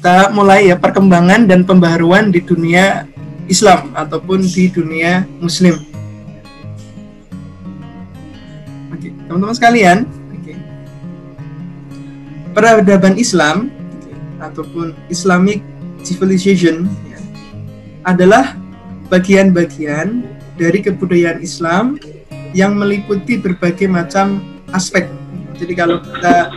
kita mulai ya perkembangan dan pembaharuan di dunia Islam ataupun di dunia Muslim. Oke, teman-teman sekalian, peradaban Islam ataupun Islamic civilization adalah bagian-bagian dari kebudayaan Islam yang meliputi berbagai macam aspek. Jadi kalau kita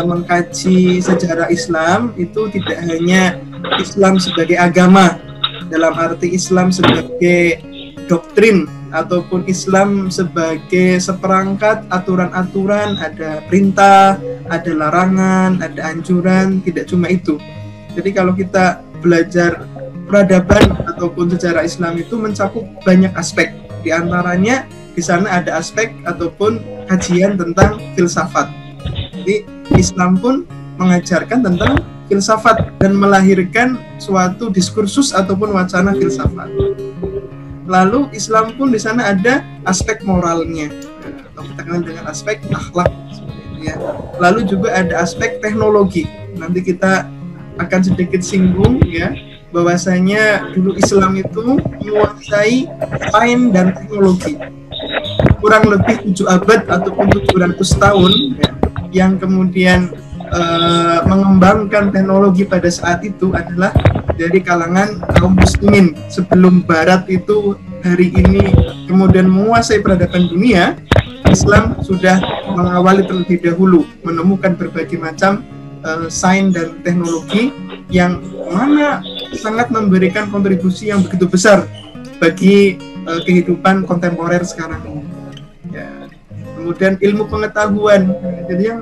mengkaji sejarah Islam, itu tidak hanya Islam sebagai agama dalam arti Islam sebagai doktrin ataupun Islam sebagai seperangkat aturan-aturan, ada perintah, ada larangan, ada anjuran, tidak cuma itu. Jadi kalau kita belajar peradaban ataupun sejarah Islam itu mencakup banyak aspek. Di antaranya di sana ada aspek ataupun kajian tentang filsafat. Jadi Islam pun mengajarkan tentang filsafat dan melahirkan suatu diskursus ataupun wacana filsafat. Lalu Islam pun di sana ada aspek moralnya, atau kita kenal dengan aspek akhlak. Ya. Lalu juga ada aspek teknologi. Nanti kita akan sedikit singgung ya, bahwasanya dulu Islam itu menguasai sains dan teknologi. Kurang lebih 7 abad ataupun 700 tahun ya, yang kemudian mengembangkan teknologi pada saat itu adalah dari kalangan kaum muslimin. Sebelum Barat itu hari ini kemudian menguasai peradaban dunia, Islam sudah mengawali terlebih dahulu, menemukan berbagai macam sains dan teknologi yang mana sangat memberikan kontribusi yang begitu besar bagi kehidupan kontemporer sekarang ini. Ya. Kemudian ilmu pengetahuan, jadi yang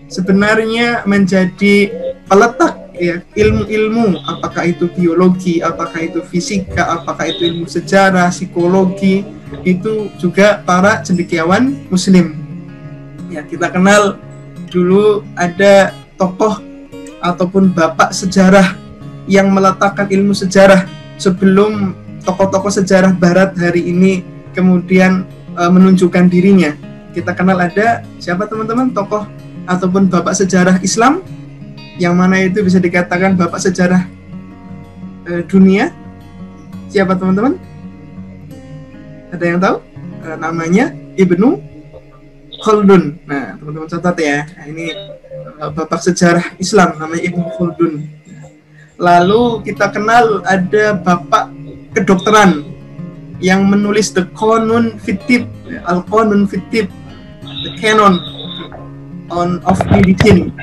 sebenarnya menjadi peletak ya ilmu-ilmu, apakah itu biologi, apakah itu fisika, apakah itu ilmu sejarah, psikologi, itu juga para cendekiawan muslim. Ya, kita kenal dulu ada tokoh ataupun bapak sejarah yang meletakkan ilmu sejarah sebelum tokoh-tokoh sejarah barat hari ini kemudian menunjukkan dirinya. Kita kenal ada siapa teman-teman tokoh ataupun bapak sejarah Islam yang mana itu bisa dikatakan bapak sejarah dunia? Siapa teman-teman? Ada yang tahu? Namanya Ibnu Khaldun. Nah, teman-teman catat ya. Nah, ini bapak sejarah Islam namanya Ibnu Khaldun. Lalu kita kenal ada bapak kedokteran yang menulis The Qanun fi Tibb, Al-Qanun fi Tibb, The Canon of Medicine,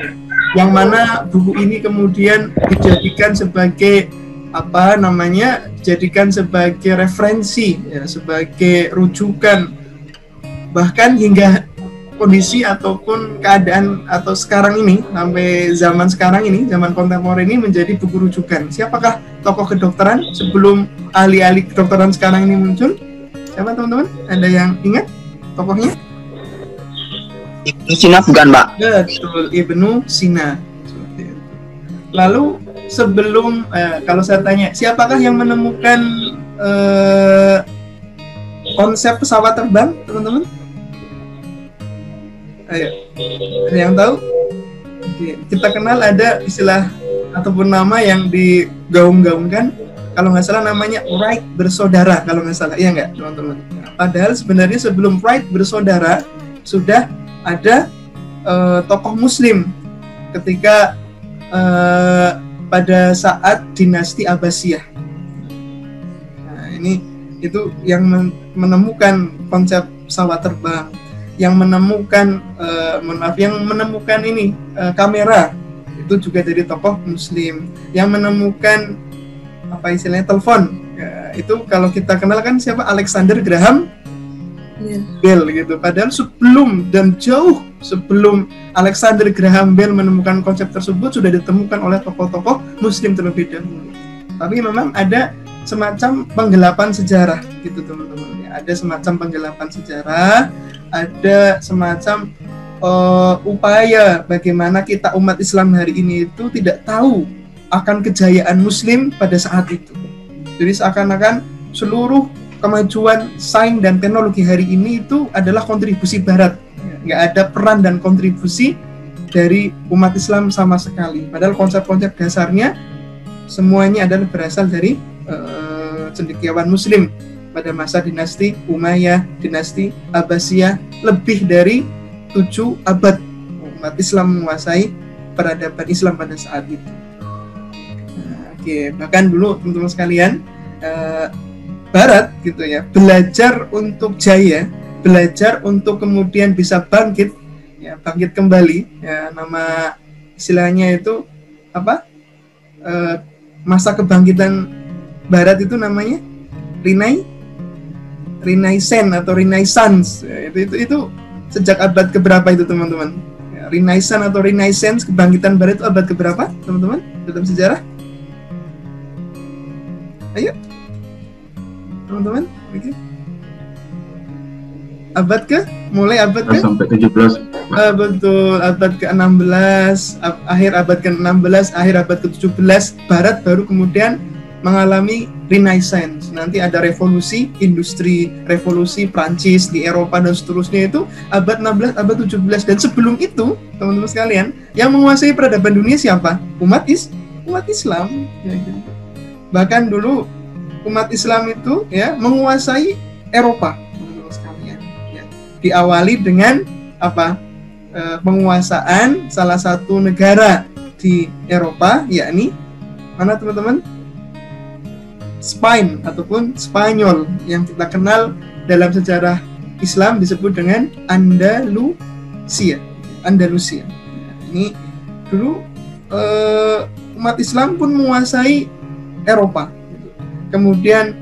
yang mana buku ini kemudian dijadikan sebagai dijadikan sebagai referensi ya, sebagai rujukan, bahkan hingga kondisi ataupun keadaan atau sekarang ini sampai zaman sekarang ini, zaman kontemporer ini menjadi buku rujukan. Siapakah tokoh kedokteran sebelum ahli-ahli kedokteran sekarang ini muncul? Siapa teman-teman? Ada yang ingat tokohnya? Ibnu Sina bukan, Mbak? Betul, Ibnu Sina. Lalu sebelum kalau saya tanya, siapakah yang menemukan konsep pesawat terbang, teman-teman? Ayo, ada yang tahu? Oke, kita kenal ada istilah ataupun nama yang digaung-gaungkan, kalau nggak salah namanya Wright bersaudara, kalau nggak salah, iya nggak teman-teman? Padahal sebenarnya sebelum Wright bersaudara sudah ada tokoh Muslim ketika pada saat dinasti Abbasiyah. Nah, itu yang menemukan konsep pesawat terbang, yang menemukan kamera, itu juga dari tokoh Muslim, yang menemukan telepon ya, itu kalau kita kenal kan siapa, Alexander Graham Bell gitu. Padahal sebelum dan jauh sebelum Alexander Graham Bell menemukan konsep tersebut sudah ditemukan oleh tokoh-tokoh Muslim terlebih dahulu. Tapi memang ada semacam penggelapan sejarah gitu teman-teman ya. Ada semacam penggelapan sejarah, ada semacam upaya bagaimana kita umat Islam hari ini itu tidak tahu akan kejayaan Muslim pada saat itu. Jadi seakan-akan seluruh kemajuan sains dan teknologi hari ini itu adalah kontribusi Barat. Nggak ada peran dan kontribusi dari umat Islam sama sekali. Padahal konsep-konsep dasarnya semuanya adalah berasal dari cendekiawan Muslim pada masa dinasti Umayyah, dinasti Abbasiyah. Lebih dari 7 abad umat Islam menguasai peradaban Islam pada saat itu. Bahkan dulu teman-teman sekalian, Barat gitu ya, belajar untuk jaya, belajar untuk kemudian bisa bangkit, ya, bangkit kembali, ya, nama istilahnya itu apa? Masa kebangkitan Barat itu namanya Renaissance atau Renaissance. Ya, itu sejak abad keberapa itu teman-teman? Ya, Renaissance kebangkitan Barat itu abad keberapa teman-teman dalam sejarah? Ayo teman-teman, oke. Abad ke? Mulai abad ke? Sampai 17. Betul, abad ke-16, akhir abad ke-16, akhir abad ke-17, Barat baru kemudian mengalami Renaissance. Nanti ada revolusi industri, revolusi Prancis di Eropa dan seterusnya, itu abad 16, abad 17. Dan sebelum itu, teman-teman sekalian, yang menguasai peradaban dunia siapa? Umat Islam. Ya, gitu. Bahkan dulu umat Islam itu ya menguasai Eropa, teman-teman sekalian. Ya. Diawali dengan apa? Penguasaan salah satu negara di Eropa, yakni mana teman-teman? Spain ataupun Spanyol, yang kita kenal dalam sejarah Islam disebut dengan Andalusia. Ini dulu umat Islam pun menguasai Eropa. Kemudian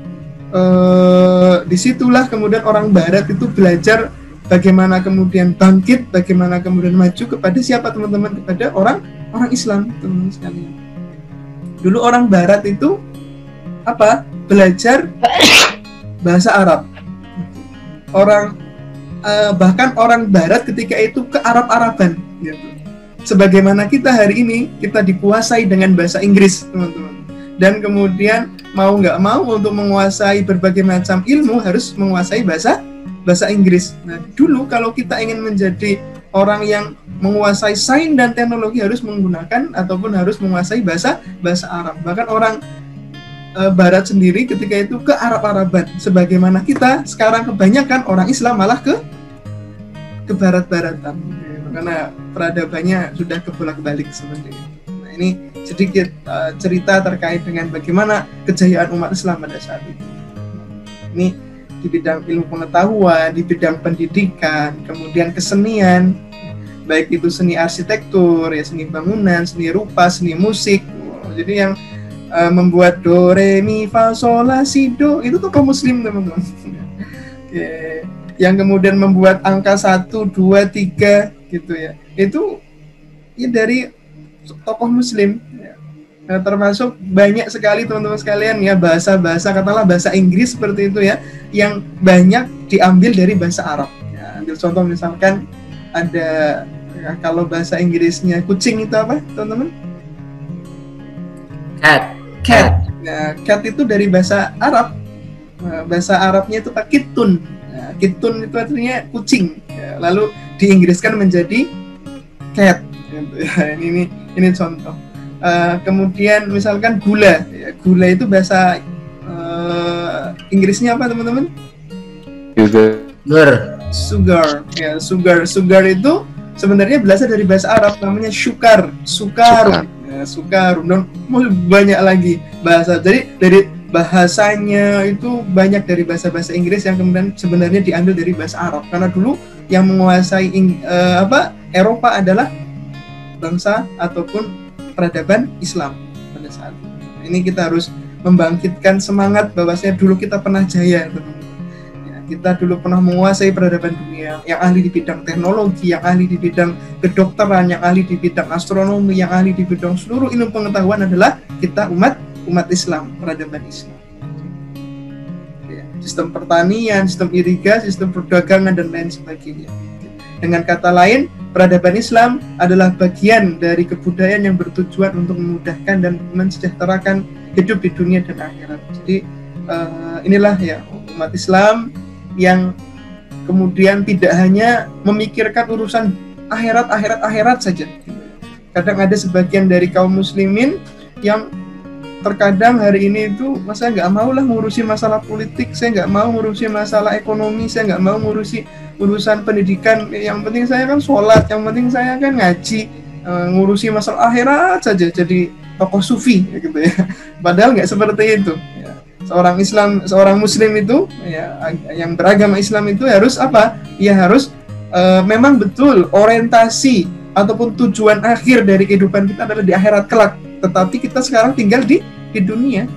disitulah kemudian orang Barat itu belajar bagaimana kemudian bangkit, bagaimana kemudian maju kepada siapa teman-teman? Kepada orang Islam, teman-teman sekalian. Dulu orang Barat itu apa? Belajar bahasa Arab. Bahkan orang Barat ketika itu ke Arab-Araban, gitu. Sebagaimana kita hari ini, kita dikuasai dengan bahasa Inggris, teman-teman. Dan kemudian mau nggak mau untuk menguasai berbagai macam ilmu harus menguasai bahasa Inggris. Nah, dulu kalau kita ingin menjadi orang yang menguasai sains dan teknologi harus menggunakan ataupun harus menguasai bahasa Arab. Bahkan orang Barat sendiri ketika itu ke Arab-Araban. Sebagaimana kita sekarang kebanyakan orang Islam malah ke Barat-Baratan. Karena peradabannya sudah kebolak-balik seperti itu. Nah, ini sedikit cerita terkait dengan bagaimana kejayaan umat Islam pada saat itu. Ini di bidang ilmu pengetahuan, di bidang pendidikan, kemudian kesenian, baik itu seni arsitektur, ya, seni bangunan, seni rupa, seni musik. Jadi yang membuat do, re, mi, fa, sol, la, si, do itu tokoh Muslim, teman-teman. Yang kemudian membuat angka 1, 2, 3 gitu ya. Itu ya dari tokoh Muslim. Nah, termasuk banyak sekali teman-teman sekalian ya bahasa-bahasa, katakanlah bahasa Inggris seperti itu ya, yang banyak diambil dari bahasa Arab. Ya, ambil contoh misalkan ada ya, kalau bahasa Inggrisnya kucing itu apa, teman-teman? Cat. Nah, cat itu dari bahasa Arab. Nah, bahasa Arabnya itu kitun. Nah, kitun itu artinya kucing. Ya, lalu diinggriskan menjadi cat. Ya, ini contoh. Kemudian misalkan gula, ya, gula itu bahasa Inggrisnya apa teman-teman? Sugar. Ya, sugar itu sebenarnya berasal dari bahasa Arab, namanya sukar. Ya, sukar. Dan banyak lagi bahasa. Jadi dari bahasanya itu banyak dari bahasa-bahasa Inggris yang kemudian sebenarnya diambil dari bahasa Arab. Karena dulu yang menguasai Eropa adalah bangsa ataupun peradaban Islam pada saat itu. Ini kita harus membangkitkan semangat bahwasanya dulu kita pernah jaya, teman-teman. Ya, kita dulu pernah menguasai peradaban dunia, yang ahli di bidang teknologi, yang ahli di bidang kedokteran, yang ahli di bidang astronomi, yang ahli di bidang seluruh ilmu pengetahuan adalah kita umat Islam, peradaban Islam. Ya, sistem pertanian, sistem irigasi, sistem perdagangan dan lain sebagainya. Dengan kata lain, peradaban Islam adalah bagian dari kebudayaan yang bertujuan untuk memudahkan dan mensejahterakan hidup di dunia dan akhirat. Jadi inilah ya umat Islam yang kemudian tidak hanya memikirkan urusan akhirat saja. Kadang ada sebagian dari kaum muslimin yang terkadang hari ini itu, saya nggak mau lah ngurusi masalah politik, saya nggak mau ngurusi masalah ekonomi, saya nggak mau ngurusi urusan pendidikan, yang penting saya kan sholat, yang penting saya kan ngaji, ngurusi masalah akhirat saja, jadi tokoh sufi gitu ya. Padahal nggak seperti itu ya. Seorang muslim itu ya, yang beragama Islam itu harus apa? Ya harus memang betul orientasi ataupun tujuan akhir dari kehidupan kita adalah di akhirat kelak, tetapi kita sekarang tinggal di dunia.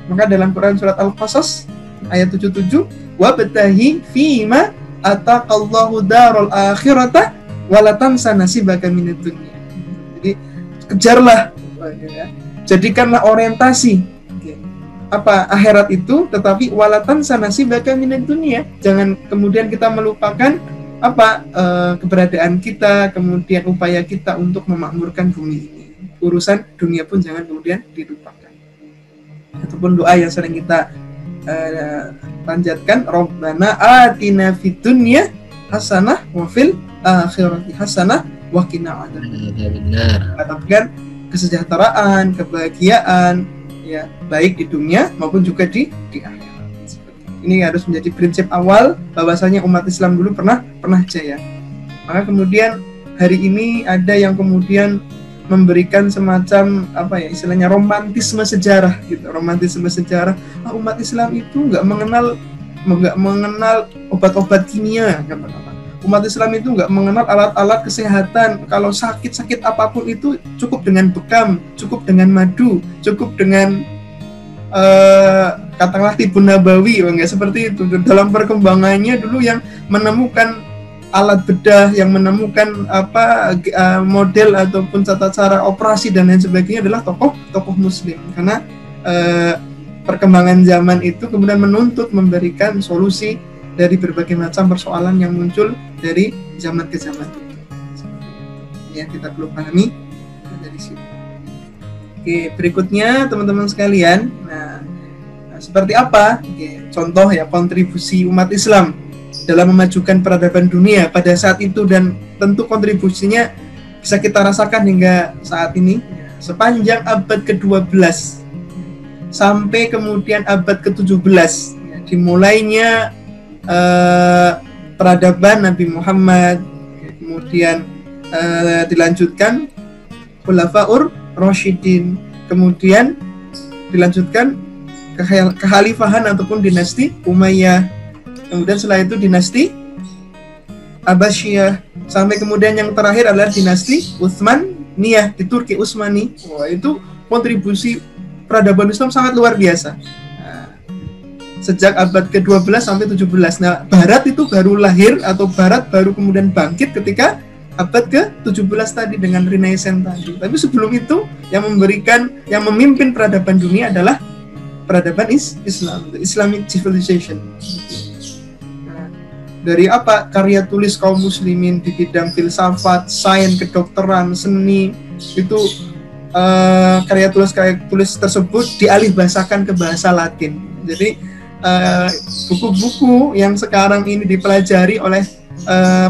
Maka dalam Quran surat Al-Qasas ayat 77, wabtahi fima ataqallahu darul akhirata walatansa nasibaka minad dunya. Jadi kejarlah, jadikanlah orientasi akhirat itu, tetapi walatansa nasibaka minad dunya. Jangan kemudian kita melupakan keberadaan kita, kemudian upaya kita untuk memakmurkan bumi ini. Urusan dunia pun jangan kemudian dilupakan. Ataupun doa yang sering kita panjatkan, Rabbana atina fid dunya hasanah wa fil akhirati hasanah wa qina adzabannar. Katakan kesejahteraan, kebahagiaan ya, baik di dunia maupun juga di akhirat. Ini harus menjadi prinsip awal bahwasanya umat Islam dulu pernah jaya. Maka kemudian hari ini ada yang kemudian memberikan semacam istilahnya romantisme sejarah gitu. Romantisme sejarah, umat Islam itu nggak mengenal obat-obat kimia, umat Islam itu nggak mengenal alat-alat kesehatan. Kalau sakit apapun itu cukup dengan bekam, cukup dengan madu, cukup dengan katakanlah tibun nabawi, nggak seperti itu. Dalam perkembangannya dulu yang menemukan alat bedah, yang menemukan model ataupun tata cara operasi dan lain sebagainya adalah tokoh muslim. Karena perkembangan zaman itu kemudian menuntut memberikan solusi dari berbagai macam persoalan yang muncul dari zaman ke zaman itu. Ya, kita perlu pahami dari sini. Oke, berikutnya teman-teman sekalian, seperti apa? Oke, contoh ya kontribusi umat Islam dalam memajukan peradaban dunia pada saat itu, dan tentu kontribusinya bisa kita rasakan hingga saat ini sepanjang abad ke-12 sampai kemudian abad ke-17. Dimulainya peradaban Nabi Muhammad, kemudian dilanjutkan Khulafaur Rasyidin, kemudian dilanjutkan kekhalifahan ataupun dinasti Umayyah, kemudian setelah itu dinasti Abbasiyah, sampai kemudian yang terakhir adalah dinasti Utsmaniyah di Turki, Utsmani. Wah, itu kontribusi peradaban Islam sangat luar biasa. Sejak abad ke-12 sampai 17. Nah, Barat itu baru lahir atau Barat baru kemudian bangkit ketika abad ke-17 tadi dengan Renaissance tadi. Tapi sebelum itu yang memimpin peradaban dunia adalah peradaban Islam, Islamic civilization. Nah, dari karya tulis kaum muslimin di bidang filsafat, sains, kedokteran, seni, itu karya tulis tersebut dialihbahasakan ke bahasa Latin. Jadi buku-buku yang sekarang ini dipelajari oleh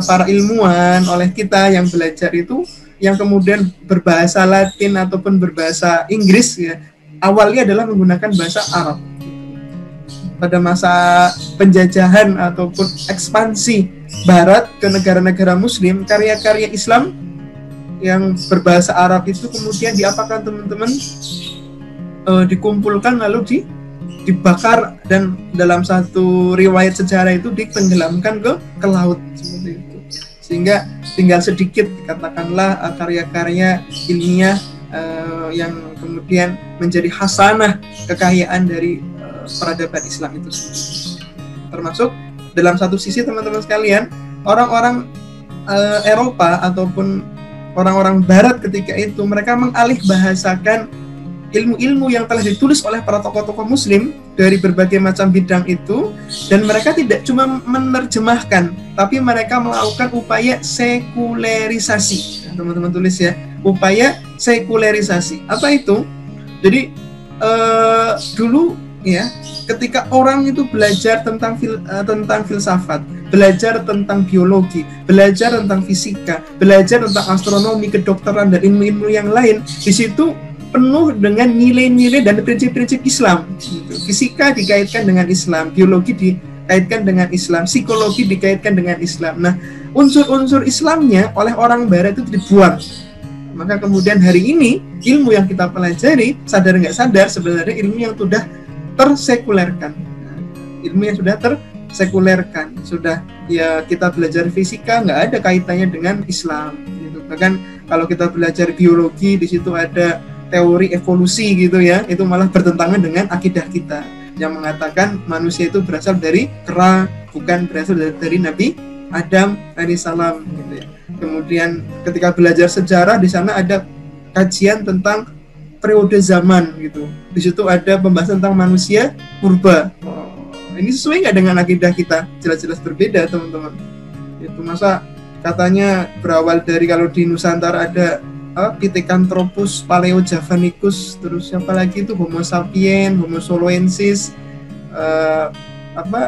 para ilmuwan, oleh kita yang belajar itu, yang kemudian berbahasa Latin ataupun berbahasa Inggris ya, awalnya adalah menggunakan bahasa Arab. Pada masa penjajahan ataupun ekspansi Barat ke negara-negara Muslim, karya-karya Islam yang berbahasa Arab itu kemudian diapakan teman-teman? Dikumpulkan lalu dibakar, dan dalam satu riwayat sejarah itu ditenggelamkan ke laut seperti itu. Sehingga tinggal sedikit katakanlah karya-karya ilmiah yang kemudian menjadi hasanah kekayaan dari peradaban Islam itu sendiri. Termasuk dalam satu sisi teman-teman sekalian, orang-orang Eropa ataupun orang-orang Barat ketika itu mereka mengalih bahasakan ilmu-ilmu yang telah ditulis oleh para tokoh-tokoh Muslim dari berbagai macam bidang itu, dan mereka tidak cuma menerjemahkan, tapi mereka melakukan upaya sekularisasi. Teman-teman tulis ya, upaya sekularisasi. Apa itu? Jadi dulu ya, ketika orang itu belajar tentang filsafat, belajar tentang biologi, belajar tentang fisika, belajar tentang astronomi, kedokteran, dan ilmu-ilmu yang lain. Di situ penuh dengan nilai-nilai dan prinsip-prinsip Islam. Fisika dikaitkan dengan Islam, biologi dikaitkan dengan Islam, psikologi dikaitkan dengan Islam. Nah, unsur-unsur Islamnya oleh orang Barat itu dibuang. Maka kemudian hari ini ilmu yang kita pelajari, sadar nggak sadar, sebenarnya ilmu yang sudah tersekulerkan. Ilmu yang sudah tersekulerkan, sudah ya kita belajar fisika nggak ada kaitannya dengan Islam. Gitu. Bahkan kalau kita belajar biologi, di situ ada teori evolusi gitu ya, itu malah bertentangan dengan akidah kita yang mengatakan manusia itu berasal dari kera, bukan berasal dari Nabi Adam alaihissalam gitu ya. Kemudian ketika belajar sejarah, di sana ada kajian tentang periode zaman gitu. Di situ ada pembahasan tentang manusia purba. Ini sesuai nggak dengan akidah kita? Jelas-jelas berbeda, teman-teman. Itu masa katanya berawal dari, kalau di Nusantara ada Pithecanthropus, Paleojavanicus, terus siapa lagi itu, Homo sapien, Homo soloensis,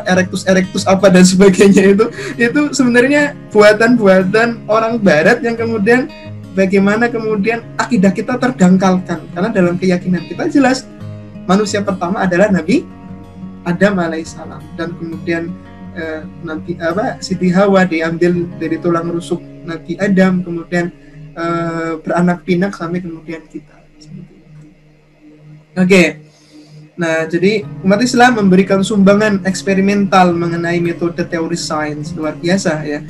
Erectus apa dan sebagainya, itu sebenarnya buatan-buatan orang Barat yang kemudian bagaimana kemudian akidah kita terdangkalkan, karena dalam keyakinan kita jelas manusia pertama adalah Nabi Adam alaihissalam, dan kemudian Siti Hawa diambil dari tulang rusuk Nabi Adam, kemudian beranak pinak sampai kemudian kita. Oke. Nah, jadi umat Islam memberikan sumbangan eksperimental mengenai metode teori sains, luar biasa ya.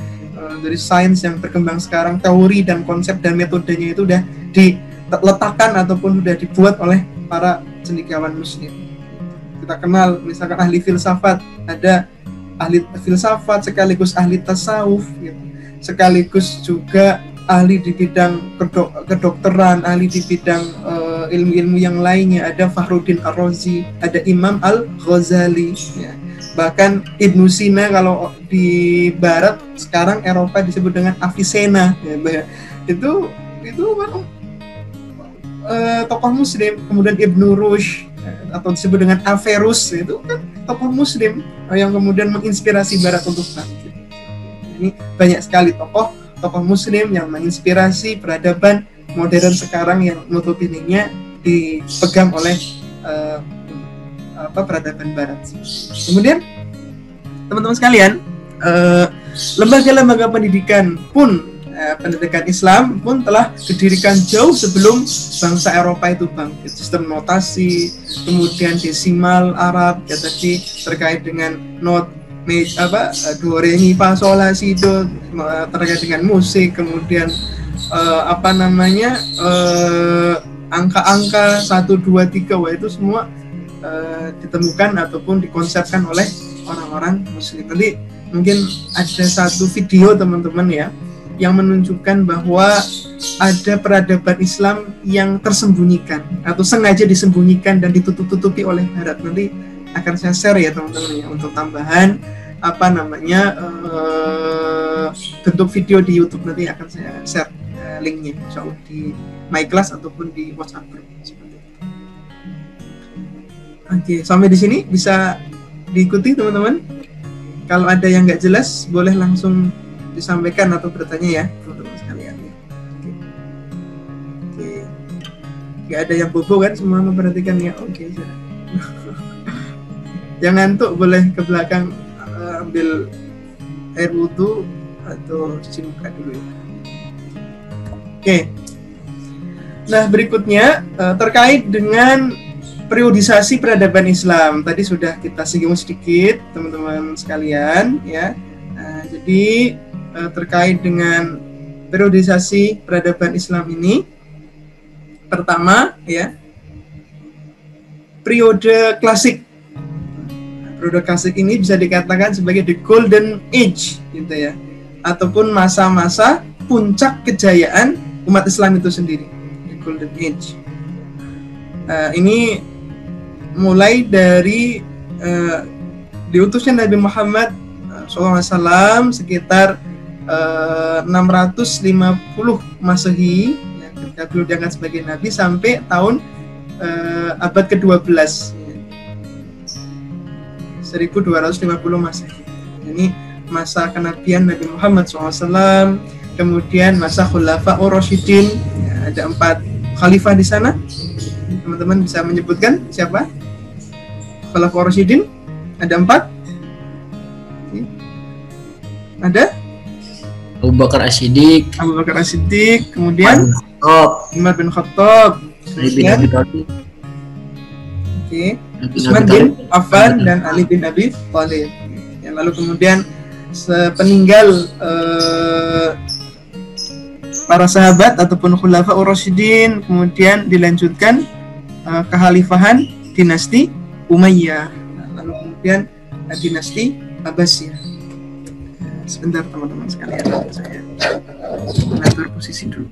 Dari sains yang berkembang sekarang, teori dan konsep dan metodenya itu sudah diletakkan ataupun sudah dibuat oleh para cendekiawan muslim. Kita kenal misalkan ahli filsafat, ada ahli filsafat sekaligus ahli tasawuf gitu. Sekaligus juga ahli di bidang kedokteran, ahli di bidang ilmu-ilmu yang lainnya, ada Fakhruddin Ar-Razi, ada Imam Al-Ghazali ya. Bahkan Ibnu Sina kalau di barat, sekarang Eropa disebut dengan Avicenna ya. Itu tokoh muslim. Kemudian Ibnu Rushd atau disebut dengan Averroes, itu kan tokoh muslim yang kemudian menginspirasi barat untuk bangkit. Ini banyak sekali tokoh muslim yang menginspirasi peradaban modern sekarang yang notabene-nya dipegang oleh peradaban barat. Kemudian teman-teman sekalian, lembaga-lembaga pendidikan pun pendidikan Islam pun telah didirikan jauh sebelum bangsa Eropa itu bangkit. Sistem notasi, kemudian desimal Arab ya, tadi terkait dengan not do re mi fa sol la si do, terkait dengan musik, kemudian angka-angka 1, 2, 3, wah itu semua ditemukan ataupun dikonsepkan oleh orang-orang muslim. Nanti mungkin ada satu video teman-teman ya yang menunjukkan bahwa ada peradaban Islam yang tersembunyikan atau sengaja disembunyikan dan ditutup-tutupi oleh Barat. Nanti akan saya share ya teman-teman ya, untuk tambahan bentuk video di YouTube. Nanti akan saya share linknya insyaallah di My Class ataupun di WhatsApp group seperti itu. Oke, sampai di sini bisa diikuti teman-teman. Kalau ada yang nggak jelas boleh langsung disampaikan atau bertanya ya teman-teman sekalian. Oke. Nggak ada yang bobo kan, semua memperhatikan ya. Oke, yang ngantuk boleh ke belakang ambil air wudhu atau cuci muka dulu ya. Oke. Nah, berikutnya terkait dengan periodisasi peradaban Islam. Tadi sudah kita singgung sedikit teman-teman sekalian ya. Nah, jadi terkait dengan periodisasi peradaban Islam ini, pertama ya, periode klasik. Periode klasik ini bisa dikatakan sebagai the golden age gitu ya, ataupun masa-masa puncak kejayaan umat Islam itu sendiri, the golden age. Ini mulai dari diutusnya Nabi Muhammad SAW sekitar 650 Masehi ya, ketika beliau diangkat sebagai Nabi, sampai tahun abad ke-12 1250 Masehi. Ini masa kenabian Nabi Muhammad SAW, kemudian masa Khulafaur Rasyidin, ya, ada 4 khalifah di sana. Teman-teman bisa menyebutkan siapa? Khulafaur Rasyidin ada 4. Ada Abu Bakar As-Siddiq, kemudian Umar bin Khattab, kemudian Utsman bin Affan dan Ali bin Abi Thalib. Ya, lalu kemudian sepeninggal para sahabat ataupun Khulafaur Rasyidin, kemudian dilanjutkan kekhalifahan dinasti Umayyah, lalu kemudian dinasti Abbasiyah. Sebentar teman-teman sekalian, saya mengatur posisi dulu.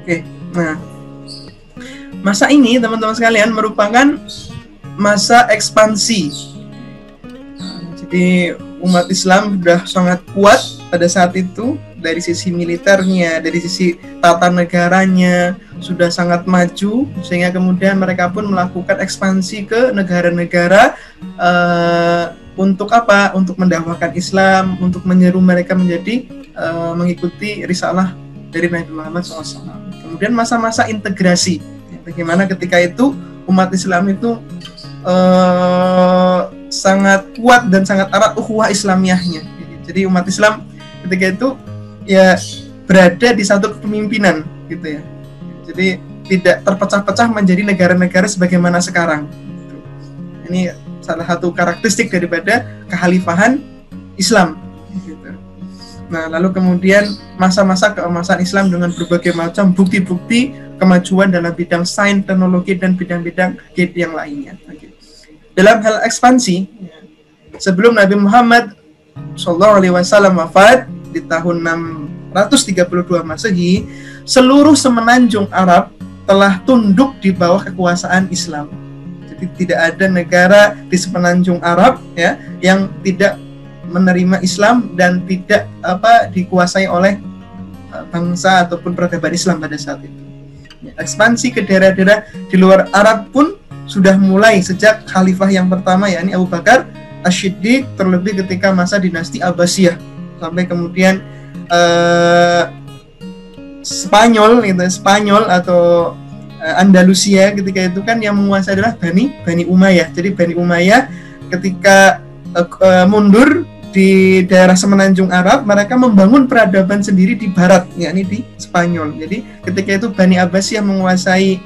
Oke, nah masa ini teman-teman sekalian merupakan masa ekspansi. Jadi umat Islam sudah sangat kuat pada saat itu, dari sisi militernya, dari sisi tata negaranya sudah sangat maju, sehingga kemudian mereka pun melakukan ekspansi ke negara-negara untuk apa? Untuk mendakwakan Islam, untuk menyeru mereka menjadi mengikuti risalah dari Nabi Muhammad SAW. Kemudian masa-masa integrasi, bagaimana ketika itu umat Islam itu sangat kuat dan sangat erat ukhuwah Islamiyahnya. Jadi umat Islam ketika itu ya berada di satu kepemimpinan gitu ya. Jadi tidak terpecah-pecah menjadi negara-negara sebagaimana sekarang. Ini salah satu karakteristik daripada kekhalifahan Islam. Gitu. Nah, lalu kemudian masa-masa keemasan Islam dengan berbagai macam bukti-bukti kemajuan dalam bidang sains, teknologi dan bidang-bidang yang lainnya. Dalam hal ekspansi, sebelum Nabi Muhammad SAW wafat di tahun 632 Masehi, seluruh semenanjung Arab telah tunduk di bawah kekuasaan Islam. Jadi tidak ada negara di semenanjung Arab ya yang tidak menerima Islam dan tidak dikuasai oleh bangsa ataupun peradaban Islam pada saat itu. Ya, ekspansi ke daerah-daerah di luar Arab pun sudah mulai sejak khalifah yang pertama, yakni Abu Bakar As-Siddiq, terlebih ketika masa dinasti Abbasiyah, sampai kemudian Spanyol atau Andalusia ketika itu kan yang menguasai adalah Bani Umayyah. Jadi Bani Umayyah ketika mundur di daerah semenanjung Arab, mereka membangun peradaban sendiri di barat, yakni di Spanyol. Jadi ketika itu Bani Abbasiyah menguasai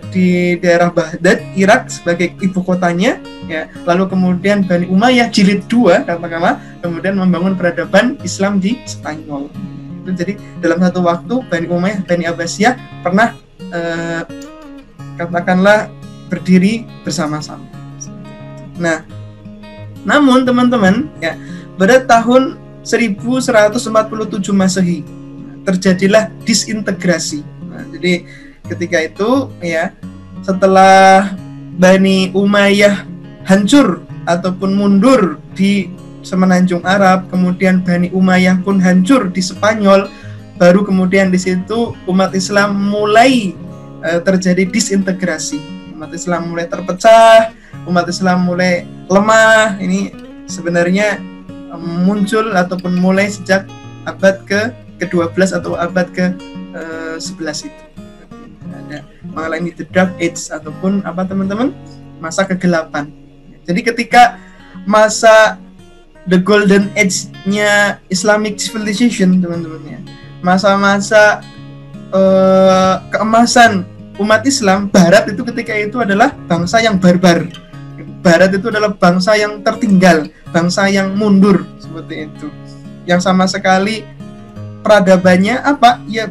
di daerah Baghdad, Irak sebagai ibu kotanya, ya. Lalu kemudian Bani Umayyah jilid 2 katakanlah, kemudian membangun peradaban Islam di Spanyol. Itu jadi dalam satu waktu Bani Umayyah, Bani Abbasiyah pernah katakanlah berdiri bersama-sama. Nah, namun teman-teman, ya, pada tahun 1147 Masehi terjadilah disintegrasi. Nah, jadi ketika itu ya, setelah Bani Umayyah hancur ataupun mundur di semenanjung Arab, kemudian Bani Umayyah pun hancur di Spanyol, baru kemudian di situ umat Islam mulai terjadi disintegrasi. Umat Islam mulai terpecah, umat Islam mulai lemah. Ini sebenarnya muncul ataupun mulai sejak abad ke-12 atau abad ke-11 itu. Mengalami the dark age ataupun apa teman-teman, masa kegelapan. Jadi ketika masa the golden age-nya Islamic civilization teman-teman ya, masa-masa keemasan umat Islam, Barat itu ketika itu adalah bangsa yang barbar. Barat itu adalah bangsa yang tertinggal, bangsa yang mundur seperti itu, yang sama sekali peradabannya apa ya,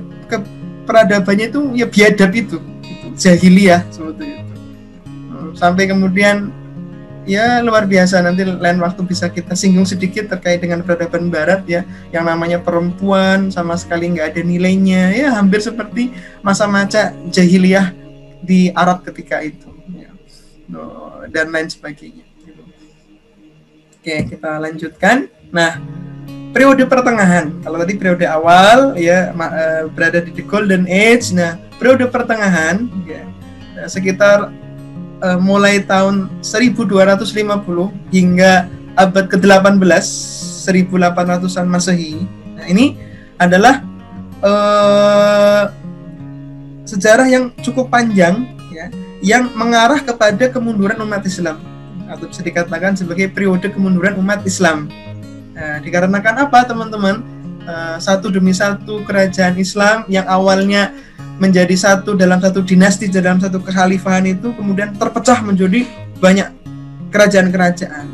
peradabannya itu ya biadab itu jahiliyah seperti itu. Sampai kemudian ya luar biasa, nanti lain waktu bisa kita singgung sedikit terkait dengan peradaban Barat ya, yang namanya perempuan sama sekali nggak ada nilainya ya, hampir seperti masa-masa jahiliyah di Arab ketika itu ya. Dan lain sebagainya. Oke, kita lanjutkan. Nah, periode pertengahan. Kalau tadi periode awal ya berada di the golden age. Nah, periode pertengahan ya, sekitar mulai tahun 1250 hingga abad ke-18, 1800-an Masehi. Nah, ini adalah sejarah yang cukup panjang ya, yang mengarah kepada kemunduran umat Islam, atau bisa dikatakan sebagai periode kemunduran umat Islam. Dikarenakan apa, teman-teman? Satu demi satu kerajaan Islam yang awalnya menjadi satu dalam satu dinasti, dalam satu kekhalifahan itu kemudian terpecah menjadi banyak kerajaan-kerajaan.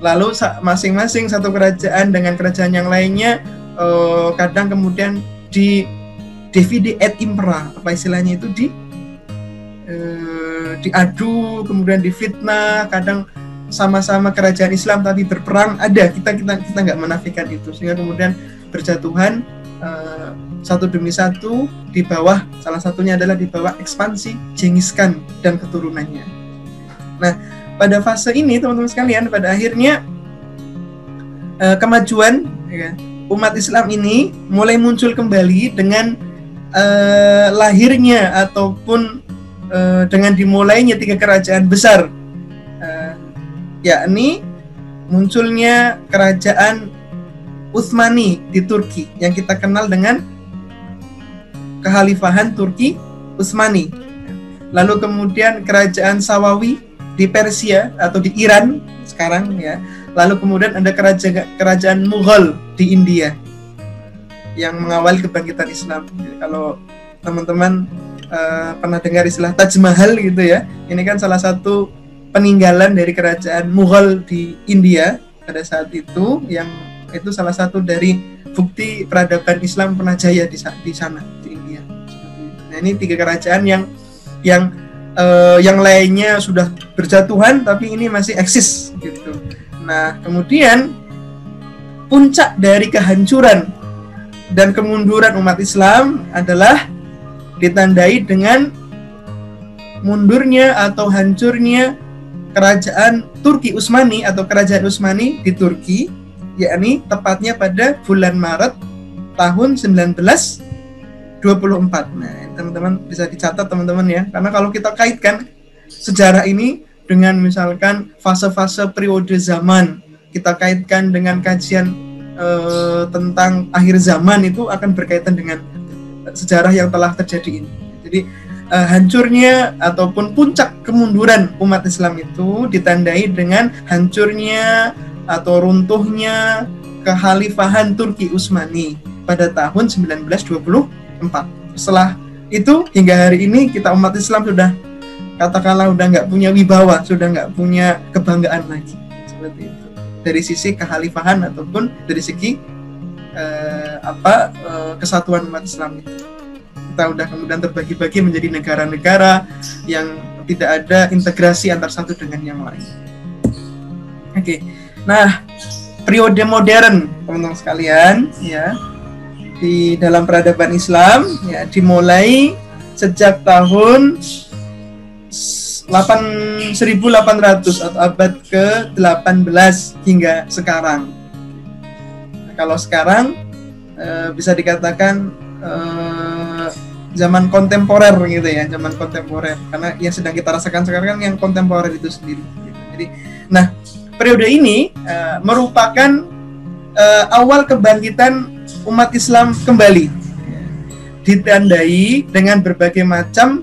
Lalu masing-masing satu kerajaan dengan kerajaan yang lainnya kadang kemudian di divide et impera, apa istilahnya itu, diadu, kemudian difitnah, kadang sama-sama kerajaan Islam tapi berperang, ada, kita nggak menafikan itu, sehingga kemudian berjatuhan satu demi satu di bawah, salah satunya adalah di bawah ekspansi Genghis Khan dan keturunannya. Nah, pada fase ini teman-teman sekalian, pada akhirnya kemajuan ya, umat Islam ini mulai muncul kembali dengan lahirnya ataupun dengan dimulainya 3 kerajaan besar, yakni munculnya kerajaan Utsmani di Turki yang kita kenal dengan Kekhalifahan Turki Utsmani. Lalu kemudian kerajaan Sawawi di Persia atau di Iran sekarang ya. Lalu kemudian ada kerajaan Mughal di India yang mengawali kebangkitan Islam. Jadi, kalau teman-teman pernah dengar istilah Taj Mahal gitu ya, ini kan salah satu peninggalan dari kerajaan Mughal di India pada saat itu, yang itu salah satu dari bukti peradaban Islam pernah jaya di sana di India. Nah, ini 3 kerajaan yang lainnya sudah berjatuhan tapi ini masih eksis gitu. Nah, kemudian puncak dari kehancuran dan kemunduran umat Islam adalah ditandai dengan mundurnya atau hancurnya kerajaan Turki Utsmani atau kerajaan Utsmani di Turki, yakni tepatnya pada bulan Maret tahun 1924. Nah, teman-teman bisa dicatat teman-teman ya, karena kalau kita kaitkan sejarah ini dengan misalkan fase-fase periode zaman, kita kaitkan dengan kajian tentang akhir zaman, itu akan berkaitan dengan sejarah yang telah terjadi ini. Jadi hancurnya ataupun puncak kemunduran umat Islam itu ditandai dengan hancurnya atau runtuhnya kekhalifahan Turki Utsmani pada tahun 1924. Setelah itu hingga hari ini kita umat Islam sudah katakanlah udah nggak punya wibawa, sudah nggak punya kebanggaan lagi seperti itu dari sisi kekhalifahan ataupun dari segi kesatuan umat Islam itu. Kita udah kemudian terbagi-bagi menjadi negara-negara yang tidak ada integrasi antar satu dengan yang lain. Oke. Nah, periode modern teman-teman sekalian ya, di dalam peradaban Islam ya, dimulai sejak tahun 1800 atau abad ke-18 hingga sekarang. Nah, kalau sekarang bisa dikatakan zaman kontemporer gitu ya, zaman kontemporer, karena yang sedang kita rasakan sekarang kan yang kontemporer itu sendiri gitu. Jadi, nah, periode ini merupakan awal kebangkitan umat Islam kembali, ditandai dengan berbagai macam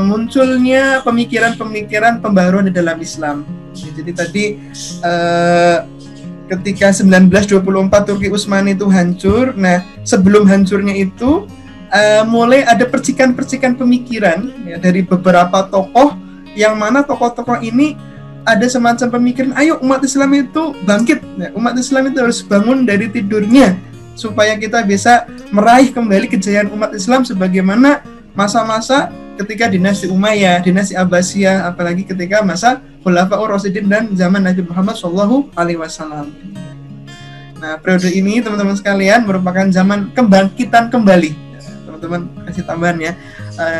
munculnya pemikiran-pemikiran pembaruan di dalam Islam. Jadi tadi ketika 1924 Turki Utsmani itu hancur, nah sebelum hancurnya itu mulai ada percikan-percikan pemikiran ya, dari beberapa tokoh, yang mana tokoh-tokoh ini ada semacam pemikiran, ayo umat Islam itu bangkit, ya, umat Islam itu harus bangun dari tidurnya supaya kita bisa meraih kembali kejayaan umat Islam sebagaimana masa-masa ketika dinasti Umayyah, dinasti Abbasiyah, apalagi ketika masa Khulafaur Rasyidin dan zaman Nabi Muhammad SAW. Nah, periode ini teman-teman sekalian merupakan zaman kebangkitan kembali. Teman-teman kasih tambahan ya,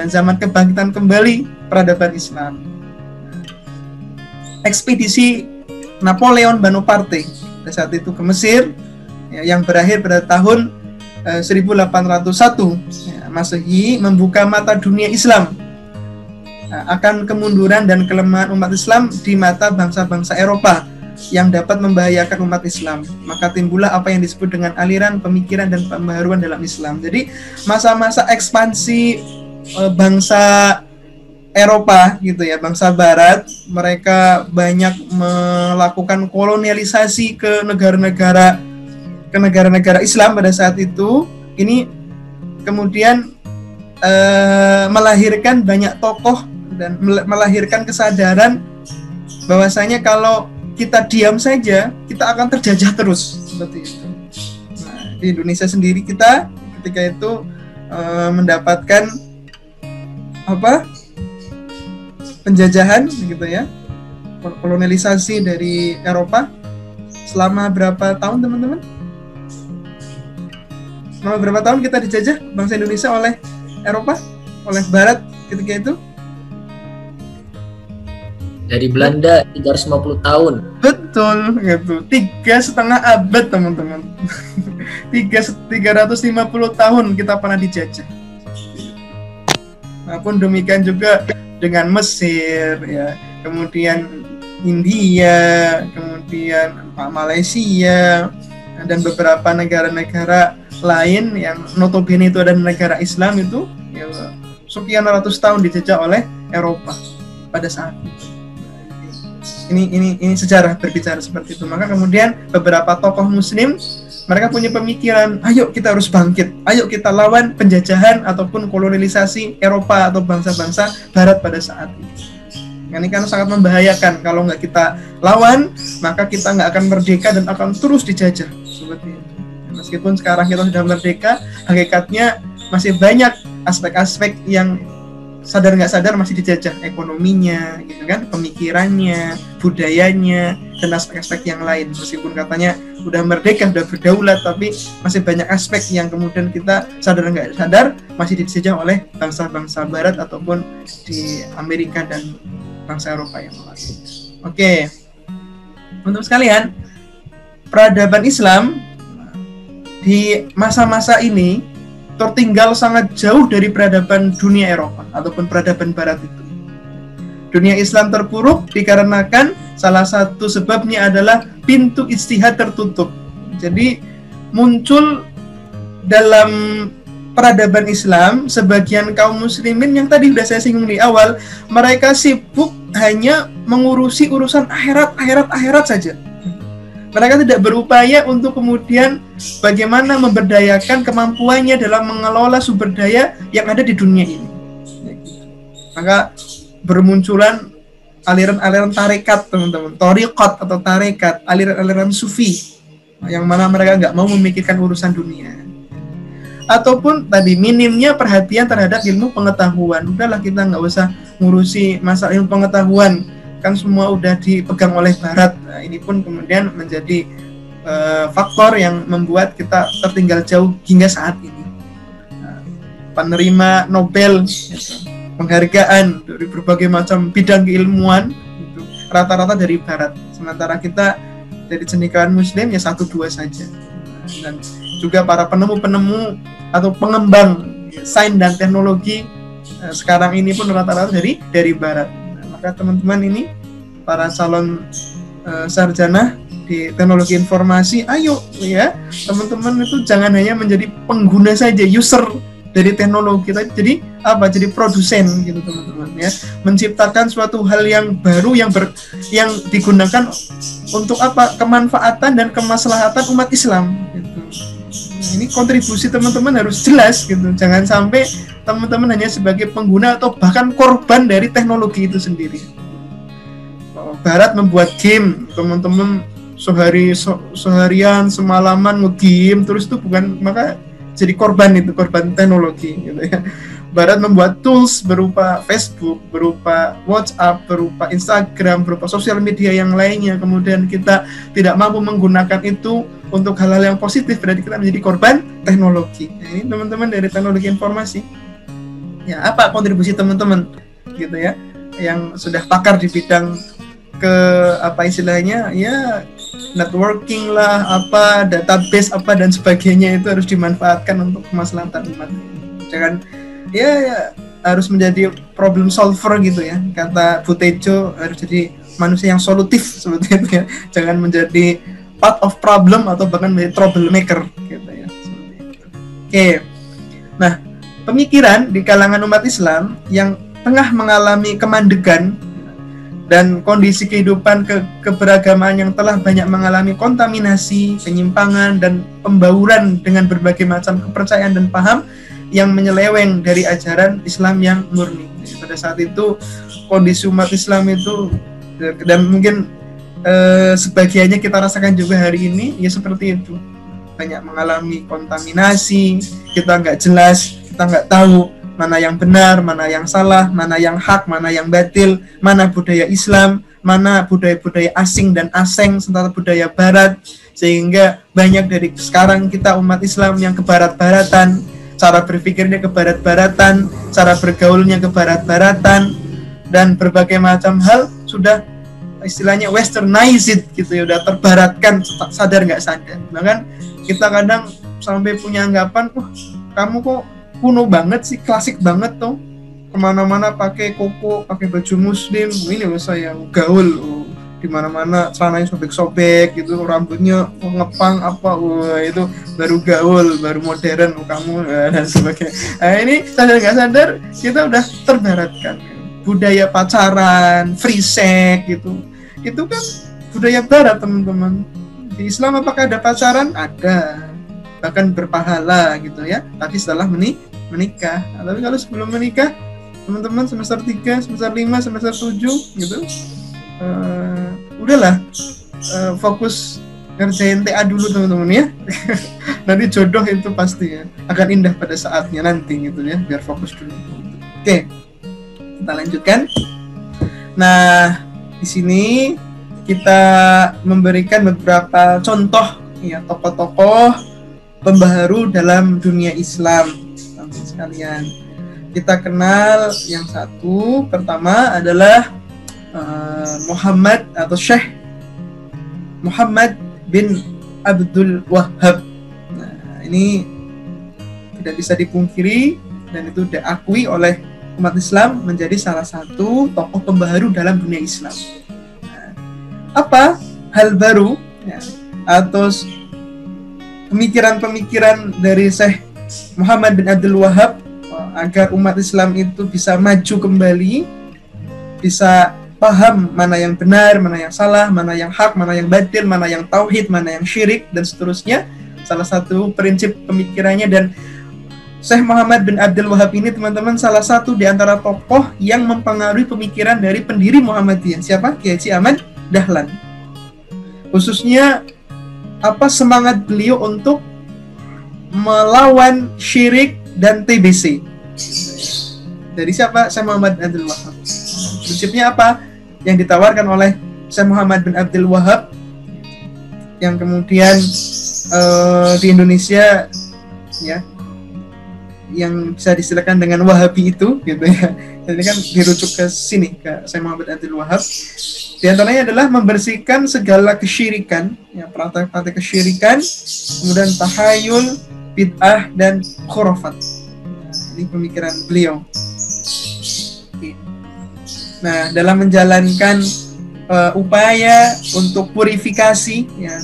zaman kebangkitan kembali peradaban Islam. Ekspedisi Napoleon Bonaparte pada saat itu ke Mesir, ya, yang berakhir pada tahun 1801 ya, Masehi, membuka mata dunia Islam akan kemunduran dan kelemahan umat Islam di mata bangsa-bangsa Eropa yang dapat membahayakan umat Islam. Maka timbullah apa yang disebut dengan aliran pemikiran dan pembaharuan dalam Islam. Jadi masa-masa ekspansi bangsa Eropa gitu ya, bangsa Barat, mereka banyak melakukan kolonialisasi ke negara-negara Islam pada saat itu. Ini kemudian melahirkan banyak tokoh dan melahirkan kesadaran bahwasanya kalau kita diam saja, kita akan terjajah terus seperti itu. Nah, di Indonesia sendiri kita ketika itu mendapatkan penjajahan gitu ya, kolonialisasi dari Eropa selama berapa tahun teman-teman? Selama berapa tahun kita dijajah bangsa Indonesia oleh Eropa, oleh Barat ketika itu? Dari Belanda 350 tahun. Betul, gitu. 3,5 abad teman-teman. 350 tahun kita pernah dijajah. Nah, pun demikian juga dengan Mesir, ya, kemudian India, kemudian Malaysia, dan beberapa negara-negara lain yang notabene itu adalah negara Islam itu, ya, sekian ratus tahun dijajah oleh Eropa pada saat itu. Ini sejarah berbicara seperti itu. Maka kemudian beberapa tokoh Muslim mereka punya pemikiran, ayo kita harus bangkit, ayo kita lawan penjajahan ataupun kolonialisasi Eropa atau bangsa-bangsa Barat pada saat itu. Ini kan sangat membahayakan. Kalau nggak kita lawan, maka kita nggak akan merdeka dan akan terus dijajah seperti itu. Meskipun sekarang kita sudah merdeka, hakikatnya masih banyak aspek-aspek yang sadar nggak sadar masih dijajah, ekonominya, gitu kan, pemikirannya, budayanya, dan aspek-aspek yang lain. Meskipun katanya udah merdeka, udah berdaulat, tapi masih banyak aspek yang kemudian kita sadar nggak sadar masih dijajah oleh bangsa-bangsa Barat ataupun di Amerika dan bangsa Eropa yang lain. Oke, untuk sekalian, peradaban Islam di masa-masa ini tertinggal sangat jauh dari peradaban dunia Eropa ataupun peradaban Barat itu. Dunia Islam terpuruk dikarenakan salah satu sebabnya adalah pintu ijtihad tertutup. Jadi muncul dalam peradaban Islam sebagian kaum muslimin yang tadi sudah saya singgung di awal, mereka sibuk hanya mengurusi urusan akhirat saja. Mereka tidak berupaya untuk kemudian bagaimana memberdayakan kemampuannya dalam mengelola sumber daya yang ada di dunia ini. Maka bermunculan aliran-aliran tarekat, teman-teman, thariqat atau tarekat, aliran-aliran sufi, yang mana mereka nggak mau memikirkan urusan dunia. Ataupun tadi minimnya perhatian terhadap ilmu pengetahuan. Udahlah, kita nggak usah ngurusi masalah ilmu pengetahuan, kan semua udah dipegang oleh Barat. Nah, ini pun kemudian menjadi faktor yang membuat kita tertinggal jauh hingga saat ini. Nah, penerima Nobel, gitu, penghargaan dari berbagai macam bidang keilmuan, gitu, rata-rata dari Barat. Sementara kita dari cendekiawan Muslim ya 1-2 saja. Dan juga para penemu-penemu atau pengembang sains dan teknologi sekarang ini pun rata-rata dari Barat. Maka teman-teman ini para calon sarjana di teknologi informasi, ayo ya teman-teman itu jangan hanya menjadi pengguna saja, user dari teknologi, jadi apa? Jadi produsen gitu teman-teman ya, menciptakan suatu hal yang baru yang digunakan untuk apa? Kemanfaatan dan kemaslahatan umat Islam gitu. Nah, ini kontribusi teman-teman harus jelas gitu, jangan sampai teman-teman hanya sebagai pengguna atau bahkan korban dari teknologi itu sendiri. Barat membuat game, teman-teman seharian semalaman nge-game terus itu bukan, maka jadi korban teknologi gitu ya. Barat membuat tools berupa Facebook, berupa WhatsApp, berupa Instagram, berupa sosial media yang lainnya, kemudian kita tidak mampu menggunakan itu untuk hal-hal yang positif, berarti kita menjadi korban teknologi. Nah, ini teman-teman dari teknologi informasi. Ya, apa kontribusi teman-teman gitu ya, yang sudah pakar di bidang apa istilahnya ya, networking lah, apa database apa dan sebagainya itu harus dimanfaatkan untuk kemaslahatan umat. Jangan ya harus menjadi problem solver gitu ya. Kata Bu Tejo, harus jadi manusia yang solutif seperti itu ya. Jangan menjadi part of problem atau bahkan menjadi troublemaker gitu ya. Oke. Nah, pemikiran di kalangan umat Islam yang tengah mengalami kemandegan dan kondisi kehidupan keberagamaan yang telah banyak mengalami kontaminasi, penyimpangan, dan pembauran dengan berbagai macam kepercayaan dan paham yang menyeleweng dari ajaran Islam yang murni. Jadi pada saat itu kondisi umat Islam itu, dan mungkin sebagiannya kita rasakan juga hari ini, ya seperti itu. Banyak mengalami kontaminasi, kita nggak jelas, kita nggak tahu mana yang benar, mana yang salah, mana yang hak, mana yang batil, mana budaya Islam, mana budaya-budaya asing dan aseng, serta budaya barat, sehingga banyak dari sekarang kita umat Islam yang kebarat-baratan, cara berpikirnya kebarat-baratan, cara bergaulnya kebarat-baratan, dan berbagai macam hal sudah istilahnya westernized gitu ya, udah terbaratkan, sadar nggak sadar. Bahkan kita kadang sampai punya anggapan, kamu kok kuno banget sih, klasik banget tuh, kemana-mana pakai koko, pakai baju muslim, ini loh saya gaul, di mana-mana celananya sobek-sobek gitu, rambutnya ngepang apa, itu baru gaul, baru modern kamu dan sebagainya. Nah, ini sadar nggak sadar kita udah terbaratkan. Budaya pacaran, free sex gitu, itu kan budaya barat teman-teman. Di Islam apakah ada pacaran? Ada, bahkan berpahala gitu ya, tapi setelah menikah. Nah, tapi kalau sebelum menikah, teman-teman semester 3, semester 5, semester 7 gitu, udahlah, fokus ngerjain TA dulu teman-teman ya. Nanti jodoh itu pasti ya akan indah pada saatnya nanti gitu ya, biar fokus dulu. Oke, kita lanjutkan. Nah, di sini kita memberikan beberapa contoh ya, tokoh-tokoh pembaharu dalam dunia Islam sekalian. Kita kenal yang satu, pertama adalah Muhammad atau Syekh Muhammad bin Abdul Wahhab. Nah, ini tidak bisa dipungkiri dan itu diakui oleh umat Islam menjadi salah satu tokoh pembaharu dalam dunia Islam. Nah, apa hal baru ya, atau pemikiran-pemikiran dari Syekh Muhammad bin Abdul Wahhab agar umat Islam itu bisa maju kembali, bisa paham mana yang benar, mana yang salah, mana yang hak, mana yang batil, mana yang tauhid, mana yang syirik, dan seterusnya. Salah satu prinsip pemikirannya, dan Syekh Muhammad bin Abdul Wahhab ini teman-teman salah satu di antara tokoh yang mempengaruhi pemikiran dari pendiri Muhammadiyah. Siapa? Kiai Haji Ahmad Dahlan. Khususnya semangat beliau untuk melawan syirik dan TBC. Dari siapa? Syekh Muhammad bin Abdul Wahhab. Prinsipnya apa? Yang ditawarkan oleh Syekh Muhammad bin Abdul Wahhab, yang kemudian di Indonesia ya, yang bisa disilakan dengan Wahabi itu gitu ya. Jadi kan dirujuk ke sini, ke Syekh Muhammad bin Abdul Wahhab. Di antaranya adalah membersihkan segala kesyirikan, ya, praktek-praktek kesyirikan, kemudian tahayul, bid'ah, dan khurafat. Nah, ini pemikiran beliau. Nah, dalam menjalankan upaya untuk purifikasi, ya,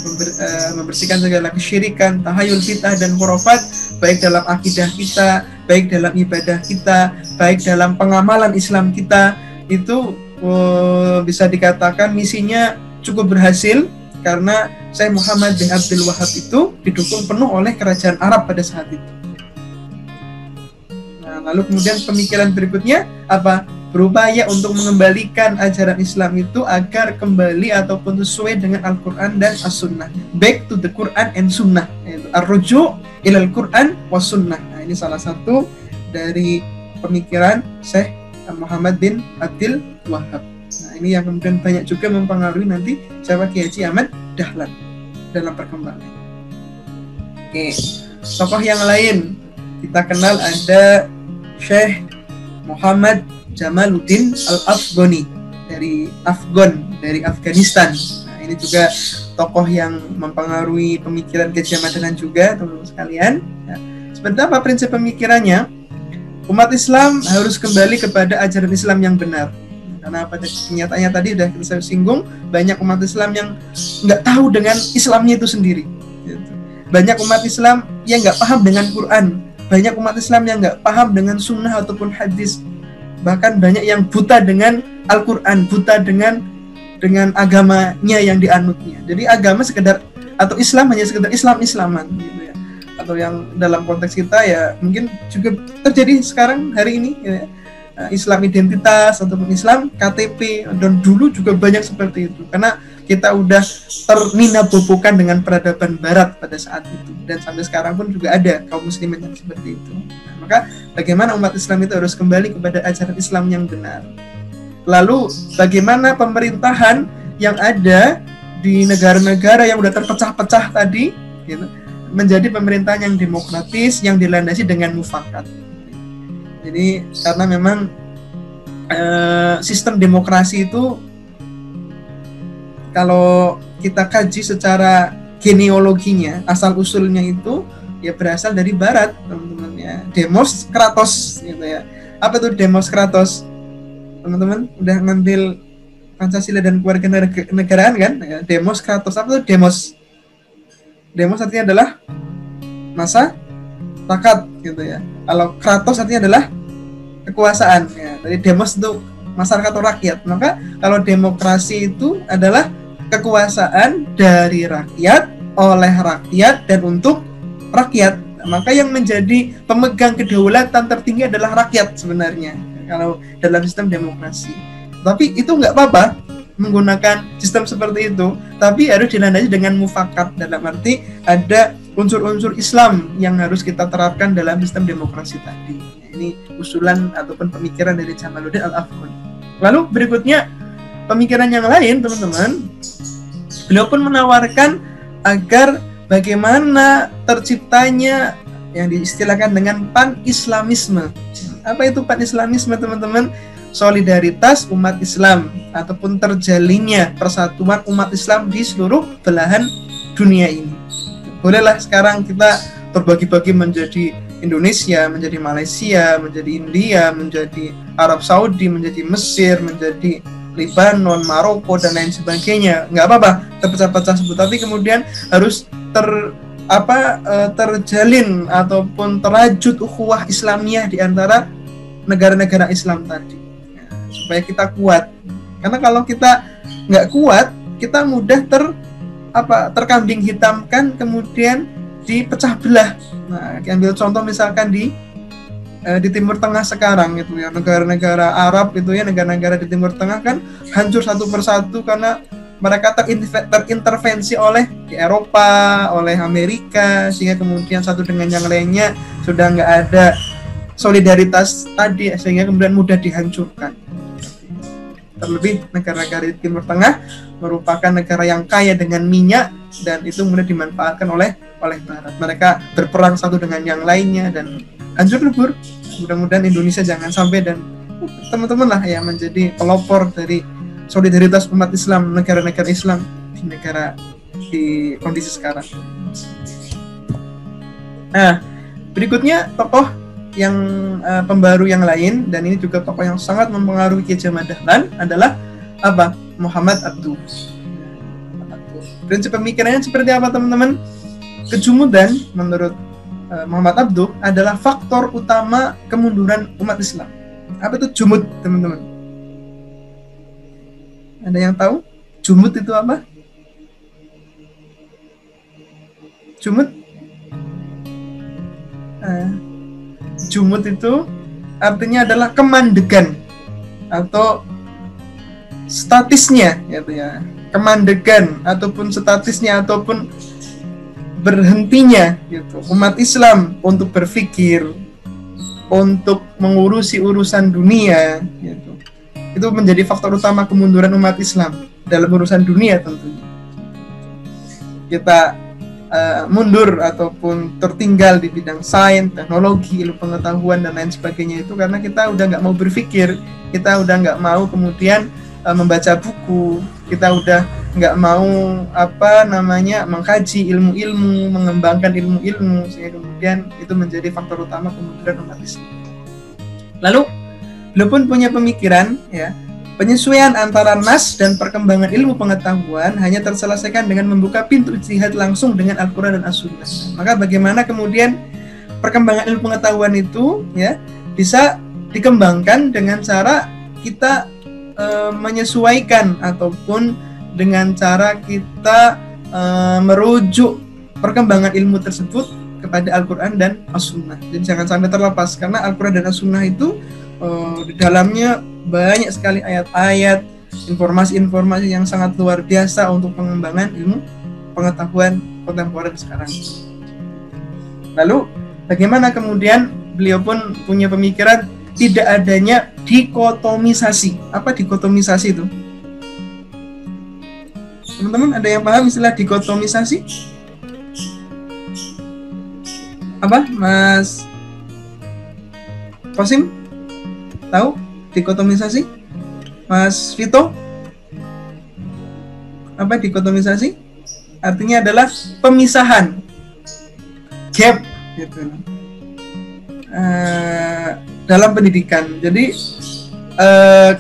membersihkan segala kesyirikan, tahayul, bid'ah, dan khurafat, baik dalam akidah kita, baik dalam ibadah kita, baik dalam pengamalan Islam kita, itu bisa dikatakan misinya cukup berhasil karena Syekh Muhammad bin Abdul Wahhab itu didukung penuh oleh kerajaan Arab pada saat itu. Nah, lalu kemudian pemikiran berikutnya apa? Berupaya untuk mengembalikan ajaran Islam itu agar kembali ataupun sesuai dengan Al-Quran dan As-Sunnah. Back to the Quran and Sunnah. Ar-ruju' ilal Quran was Sunnah. Nah, ini salah satu dari pemikiran Syekh Muhammad bin Abdul Wahhab. Nah, ini yang kemudian banyak juga mempengaruhi nanti siapa? Kiai Haji Ahmad Dahlan dalam perkembangan. Oke, tokoh yang lain kita kenal ada Syekh Muhammad Jamaluddin Al-Afghani dari Afghanistan. Nah, ini juga tokoh yang mempengaruhi pemikiran Gajah Madanan juga, teman-teman sekalian. Ya. Seperti apa prinsip pemikirannya? Umat Islam harus kembali kepada ajaran Islam yang benar. Karena pada kenyataannya tadi sudah kita singgung, banyak umat Islam yang nggak tahu dengan Islamnya itu sendiri. Banyak umat Islam yang nggak paham dengan Quran, banyak umat Islam yang nggak paham dengan sunnah ataupun hadis, bahkan banyak yang buta dengan Al-Quran, buta dengan agamanya yang dianutnya. Jadi agama sekedar, atau Islam hanya sekedar Islam-Islaman gitu ya. Atau yang dalam konteks kita ya mungkin juga terjadi sekarang hari ini ya, Islam identitas ataupun Islam KTP, dan dulu juga banyak seperti itu karena kita udah terninabobokan dengan peradaban Barat pada saat itu, dan sampai sekarang pun juga ada kaum muslimin yang seperti itu. Nah, maka bagaimana umat Islam itu harus kembali kepada ajaran Islam yang benar. Lalu bagaimana pemerintahan yang ada di negara-negara yang udah terpecah-pecah tadi gitu, menjadi pemerintahan yang demokratis, yang dilandasi dengan mufakat. Jadi karena memang sistem demokrasi itu kalau kita kaji secara genealoginya, asal usulnya itu ya berasal dari Barat, teman-teman ya. Demos Kratos gitu ya. Apa itu Demos Kratos? Teman-teman udah ngambil Pancasila dan keluarga negaraan kan? Ya, Demos Kratos, apa itu Demos? Demos artinya adalah masa rakyat gitu ya. Kalau Kratos artinya adalah kekuasaan ya. Jadi demos itu masyarakat atau rakyat. Maka kalau demokrasi itu adalah kekuasaan dari rakyat, oleh rakyat, dan untuk rakyat. Maka yang menjadi pemegang kedaulatan tertinggi adalah rakyat sebenarnya kalau dalam sistem demokrasi. Tapi itu nggak apa-apa menggunakan sistem seperti itu, tapi harus dilandasi dengan mufakat, dalam arti ada unsur-unsur Islam yang harus kita terapkan dalam sistem demokrasi tadi. Ini usulan ataupun pemikiran dari Jamaluddin Al-Afghani. Lalu berikutnya pemikiran yang lain, teman-teman, beliau pun menawarkan agar bagaimana terciptanya yang diistilahkan dengan pan-islamisme. Apa itu pan-islamisme, teman-teman? Solidaritas umat Islam ataupun terjalinnya persatuan umat Islam di seluruh belahan dunia ini. Bolehlah sekarang kita terbagi-bagi menjadi Indonesia, menjadi Malaysia, menjadi India, menjadi Arab Saudi, menjadi Mesir, menjadi Lebanon, Maroko, dan lain sebagainya. Nggak apa-apa terpecah-pecah sebut, tapi kemudian harus terjalin ataupun terajut ukhuwah Islamiyah di antara negara-negara Islam tadi, supaya kita kuat. Karena kalau kita nggak kuat, kita mudah terkambing hitamkan, kemudian dipecah belah. Nah, ambil contoh misalkan di Timur Tengah sekarang itu ya, negara-negara Arab itu ya, negara-negara di Timur Tengah kan hancur satu persatu karena mereka terintervensi oleh di Eropa, oleh Amerika, sehingga kemudian satu dengan yang lainnya sudah nggak ada solidaritas tadi, sehingga kemudian mudah dihancurkan. Terlebih negara-negara di Timur Tengah merupakan negara yang kaya dengan minyak, dan itu mudah dimanfaatkan oleh Barat. Mereka berperang satu dengan yang lainnya dan hancur lebur. Mudah-mudahan Indonesia jangan sampai, dan teman-teman lah ya menjadi pelopor dari solidaritas umat Islam, negara-negara Islam di kondisi sekarang. Nah, berikutnya tokoh yang pembaru yang lain, dan ini juga tokoh yang sangat mempengaruhi Ki Hajar Dahlan adalah apa? Muhammad Abduh. Prinsip pemikirannya seperti apa, teman-teman? Kejumudan menurut Muhammad Abduh adalah faktor utama kemunduran umat Islam. Apa itu jumud, teman-teman? Ada yang tahu? Jumud itu apa? Jumud? Jumud itu artinya adalah kemandegan atau statisnya, gitu ya. Kemandegan ataupun statisnya ataupun berhentinya gitu umat Islam untuk berpikir, untuk mengurusi urusan dunia gitu. Itu menjadi faktor utama kemunduran umat Islam dalam urusan dunia tentunya. Kita mundur ataupun tertinggal di bidang sains, teknologi, ilmu pengetahuan dan lain sebagainya itu karena kita udah nggak mau berpikir, kita udah nggak mau kemudian membaca buku, kita udah nggak mau mengkaji ilmu-ilmu, mengembangkan ilmu-ilmu, sehingga kemudian itu menjadi faktor utama kemunduran umat Islam. Lalu beliau pun punya pemikiran, ya, penyesuaian antara nas dan perkembangan ilmu pengetahuan hanya terselesaikan dengan membuka pintu ijtihad langsung dengan Al-Quran dan As-Sunnah. Maka bagaimana kemudian perkembangan ilmu pengetahuan itu, ya, bisa dikembangkan dengan cara kita menyesuaikan ataupun dengan cara kita merujuk perkembangan ilmu tersebut kepada Al-Quran dan As-Sunnah. Jadi jangan sampai terlepas, karena Al-Quran dan As-Sunnah itu di dalamnya banyak sekali ayat-ayat, informasi-informasi yang sangat luar biasa untuk pengembangan ilmu pengetahuan kontemporer sekarang. Lalu bagaimana kemudian beliau pun punya pemikiran tidak adanya dikotomisasi. Apa dikotomisasi itu? Teman-teman ada yang paham istilah dikotomisasi? Apa, Mas Qasim? Tahu dikotomisasi? Mas Vito? Apa dikotomisasi? Artinya adalah pemisahan, gap, gitu. Dalam pendidikan. Jadi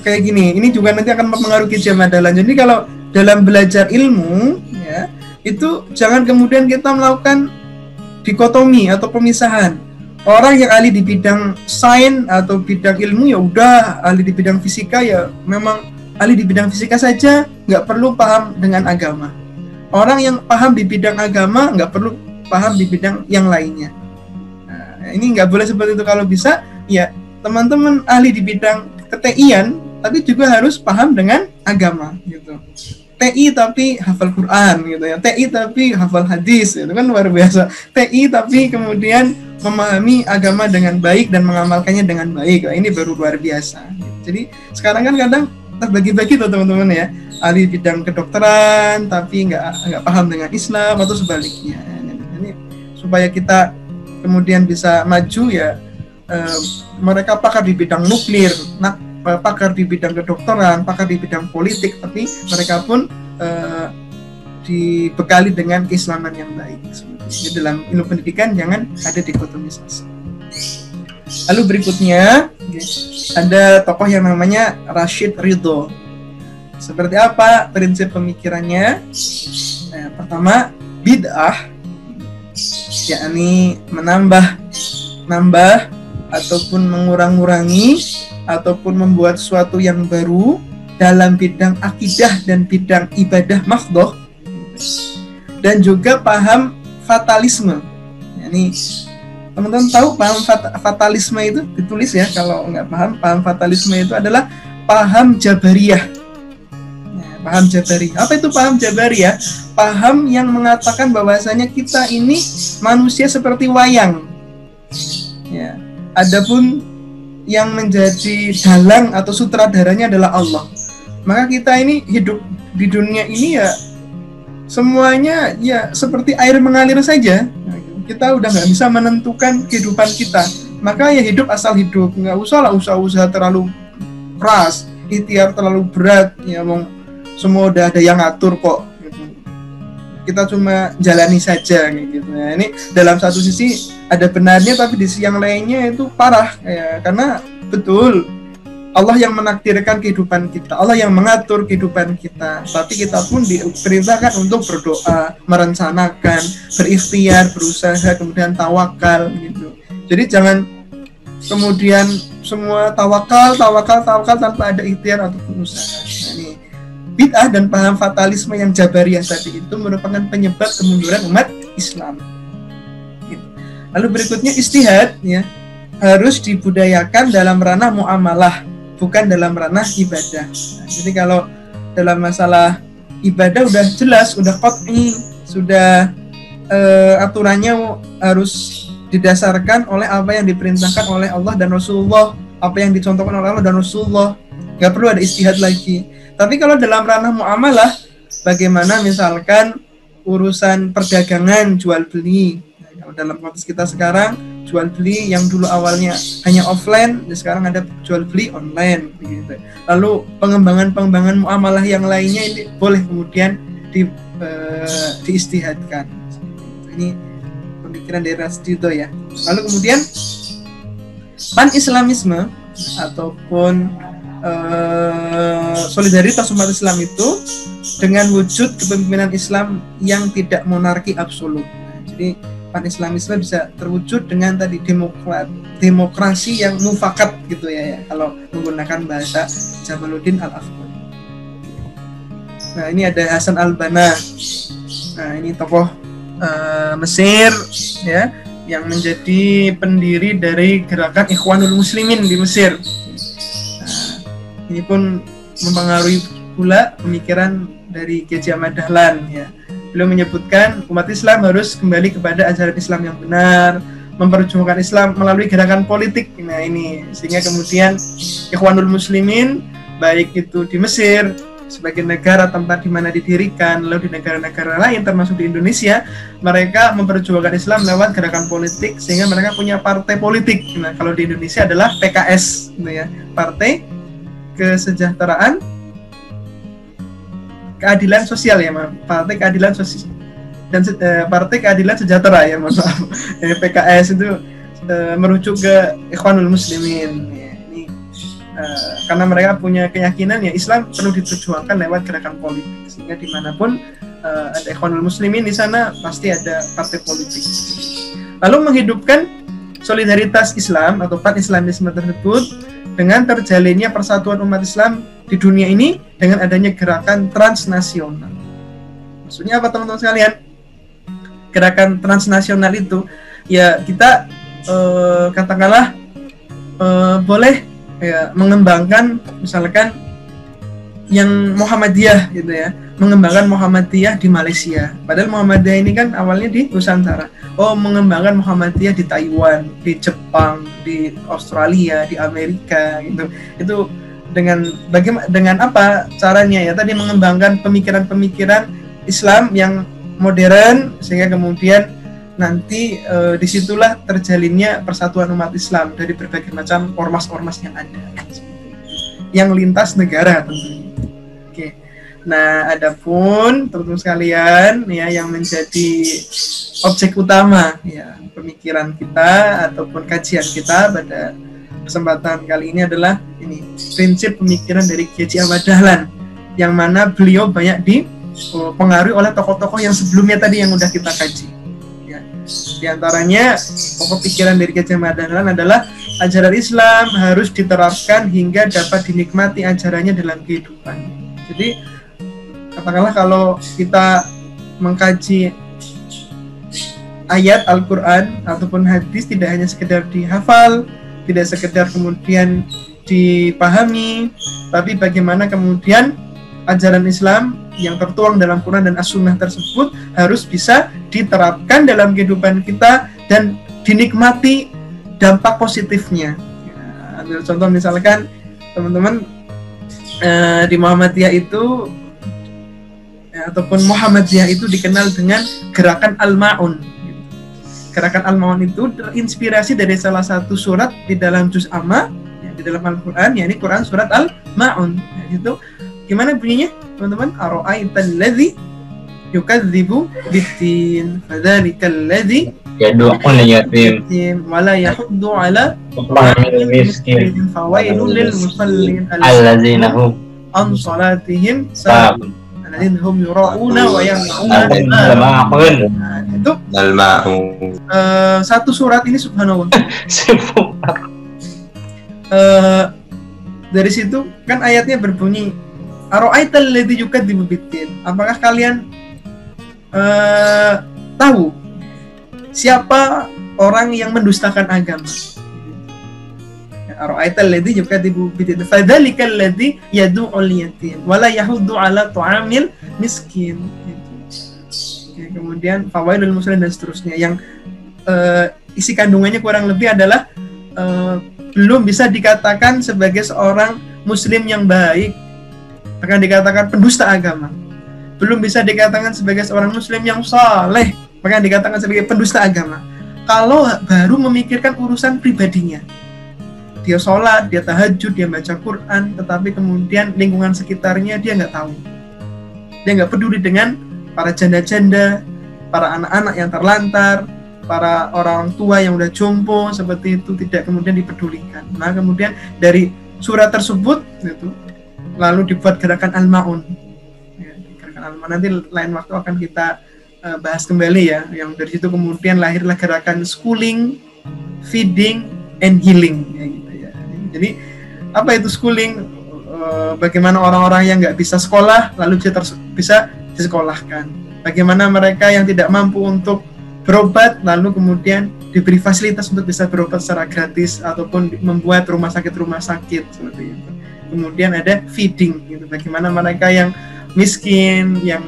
kayak gini, ini juga nanti akan mempengaruhi jamaah. Jadi kalau dalam belajar ilmu, ya, itu jangan kemudian kita melakukan dikotomi atau pemisahan. Orang yang ahli di bidang sains atau bidang ilmu ya udah, ahli di bidang fisika ya memang ahli di bidang fisika saja, nggak perlu paham dengan agama. Orang yang paham di bidang agama nggak perlu paham di bidang yang lainnya. Nah, ini nggak boleh seperti itu. Kalau bisa ya teman-teman ahli di bidang ke-TI-an tapi juga harus paham dengan agama gitu. TI tapi hafal Quran gitu ya, TI tapi hafal hadis, itu kan luar biasa. TI tapi kemudian memahami agama dengan baik dan mengamalkannya dengan baik, ini baru luar biasa. Jadi sekarang kan kadang terbagi-bagi tuh teman-teman ya, ahli bidang kedokteran tapi nggak paham dengan Islam atau sebaliknya. Ini supaya kita kemudian bisa maju ya, mereka pakar di bidang nuklir, pakar di bidang kedokteran, pakar di bidang politik, tapi mereka pun dibekali dengan keislaman yang baik. Jadi dalam ilmu pendidikan jangan ada dikotomisasi. Lalu berikutnya ada tokoh yang namanya Rashid Ridho. Seperti apa prinsip pemikirannya? Nah, pertama, bid'ah, yakni menambah ataupun mengurangi ataupun membuat sesuatu yang baru dalam bidang akidah dan bidang ibadah mahdhah, dan juga paham fatalisme. Yani teman-teman tahu paham fatalisme itu ditulis ya, kalau nggak paham fatalisme itu adalah paham Jabariyah. Nah, paham Jabariyah. Apa itu paham Jabariyah? Paham yang mengatakan bahwasanya kita ini manusia seperti wayang. Ya. Adapun yang menjadi dalang atau sutradaranya adalah Allah. Maka kita ini hidup di dunia ini ya semuanya ya seperti air mengalir saja. Kita udah nggak bisa menentukan kehidupan kita. Maka ya hidup asal hidup, nggak usah lah usaha-usaha terlalu keras, ikhtiar terlalu berat. Ya semua udah ada yang ngatur kok. Gitu. Kita cuma jalani saja gitu. Nah, ini dalam satu sisi ada benarnya, tapi di sisi yang lainnya itu parah ya, karena betul Allah yang menakdirkan kehidupan kita, Allah yang mengatur kehidupan kita, tapi kita pun diperintahkan untuk berdoa, merencanakan, berikhtiar, berusaha, kemudian tawakal gitu. Jadi jangan kemudian semua tawakal tanpa ada ikhtiar ataupun usaha. Nah, ini bid'ah dan paham fatalisme yang Jabariyah tadi itu merupakan penyebab kemunduran umat Islam. Lalu berikutnya ijtihad ya, harus dibudayakan dalam ranah muamalah, bukan dalam ranah ibadah. Nah, jadi kalau dalam masalah ibadah udah jelas, udah qat'i, sudah aturannya harus didasarkan oleh apa yang diperintahkan oleh Allah dan Rasulullah, apa yang dicontohkan oleh Allah dan Rasulullah. Nggak perlu ada ijtihad lagi. Tapi kalau dalam ranah muamalah, bagaimana misalkan urusan perdagangan jual beli, Kalau dalam konteks kita sekarang, jual beli yang dulu awalnya hanya offline, dan sekarang ada jual beli online gitu. Lalu pengembangan muamalah yang lainnya ini boleh kemudian diistihadkan. Ini pemikiran dari Rasdito ya. Lalu kemudian pan-islamisme ataupun solidaritas umat Islam itu dengan wujud kepemimpinan Islam yang tidak monarki absolut. Jadi pan-islamisme bisa terwujud dengan tadi demokrasi yang mufakat gitu ya, kalau menggunakan bahasa Jamaluddin Al-Afghani. Nah, ini ada Hasan Al-Banna. Nah, ini tokoh Mesir ya, yang menjadi pendiri dari gerakan Ikhwanul Muslimin di Mesir. Ini pun mempengaruhi pula pemikiran dari Kiai Ahmad Dahlan ya. Beliau menyebutkan umat Islam harus kembali kepada ajaran Islam yang benar, memperjuangkan Islam melalui gerakan politik. Nah ini, sehingga kemudian Ikhwanul Muslimin baik itu di Mesir sebagai negara tempat di mana didirikan, lalu di negara-negara lain termasuk di Indonesia, mereka memperjuangkan Islam lewat gerakan politik sehingga mereka punya partai politik. Nah kalau di Indonesia adalah PKS gitu ya, Partai Kesejahteraan Keadilan Sosial ya, Partai Keadilan Sosial dan Partai Keadilan Sejahtera ya, maaf. PKS itu merujuk ke Ikhwanul Muslimin ya. Ini karena mereka punya keyakinan ya Islam perlu diperjuangkan lewat gerakan politik, sehingga dimanapun ada Ikhwanul Muslimin di sana pasti ada partai politik. Lalu menghidupkan solidaritas Islam atau pan-islamisme tersebut dengan terjalinnya persatuan umat Islam di dunia ini dengan adanya gerakan transnasional. Maksudnya apa teman-teman sekalian? Gerakan transnasional itu ya kita katakanlah boleh ya mengembangkan misalkan yang Muhammadiyah gitu ya, mengembangkan Muhammadiyah di Malaysia. Padahal Muhammadiyah ini kan awalnya di Nusantara. Oh, mengembangkan Muhammadiyah di Taiwan, di Jepang, di Australia, di Amerika gitu. Itu dengan apa caranya ya? Tadi mengembangkan pemikiran-pemikiran Islam yang modern sehingga kemudian nanti disitulah terjalinnya persatuan umat Islam dari berbagai macam ormas-ormas yang ada, yang lintas negara tentunya. Oke. Nah, adapun teman-teman sekalian ya yang menjadi objek utama ya pemikiran kita ataupun kajian kita pada kesempatan kali ini adalah ini prinsip pemikiran dari Kiai Ahmad Dahlan, yang mana beliau banyak dipengaruhi oleh tokoh-tokoh yang sebelumnya tadi yang udah kita kaji. Ya. Di antaranya pokok pikiran dari Kiai Ahmad Dahlan adalah ajaran Islam harus diterapkan hingga dapat dinikmati ajarannya dalam kehidupan. Jadi katakanlah kalau kita mengkaji ayat Al-Quran ataupun hadis tidak hanya sekedar dihafal, tidak sekedar kemudian dipahami, tapi bagaimana kemudian ajaran Islam yang tertuang dalam Quran dan As-Sunnah tersebut harus bisa diterapkan dalam kehidupan kita dan dinikmati dampak positifnya. Ya, ambil contoh misalkan teman-teman di Muhammadiyah itu ataupun Muhammadiyah itu dikenal dengan gerakan Al-Ma'un. Gerakan Al-Ma'un itu terinspirasi dari salah satu surat di dalam juz amma ya, di dalam Al-Quran, yakni Quran surat Al-Ma'un. Ya, itu gimana bunyinya teman-teman? Ara'aital ladzi yukadzibu bid-din fadzalikal ladzi yad'ul yatim wa la yahuddu 'ala ta'amil miskin fawailul lil musallin allazina hum an salatihim sahun alladzina hum yura'una wa yamna'una. Itu satu surat ini subhanallah. Dari situ kan ayatnya berbunyi ara'aital ladzi yukadzibu bid-din. Apakah kalian tahu siapa orang yang mendustakan agama? Ara'aital ladzi yukadzibu bid-din fadzalikal ladzi yad'ul yatim wa la yahuddu 'ala ta'amil miskin. Oke, kemudian fawailul muslimin dan seterusnya yang isi kandungannya kurang lebih adalah belum bisa dikatakan sebagai seorang muslim yang baik, akan dikatakan pendusta agama. Belum bisa dikatakan sebagai seorang muslim yang saleh, maka dikatakan sebagai pendusta agama. kalau baru memikirkan urusan pribadinya. Dia sholat, dia tahajud, dia baca Quran, tetapi kemudian lingkungan sekitarnya dia nggak tahu. Dia nggak peduli dengan para janda-janda, para anak-anak yang terlantar, para orang tua yang udah jompo, seperti itu tidak kemudian dipedulikan. Nah kemudian dari surat tersebut itu lalu dibuat gerakan Al-Ma'un. Ya, gerakan Al-Ma'un nanti lain waktu akan kita bahas kembali ya. Yang dari situ kemudian lahirlah gerakan schooling, feeding, and healing. Ya, gitu ya. Jadi apa itu schooling? Bagaimana orang-orang yang nggak bisa sekolah lalu bisa disekolahkan. Bagaimana mereka yang tidak mampu untuk berobat lalu kemudian diberi fasilitas untuk bisa berobat secara gratis ataupun membuat rumah sakit seperti itu. Kemudian ada feeding gitu. Bagaimana mereka yang miskin, yang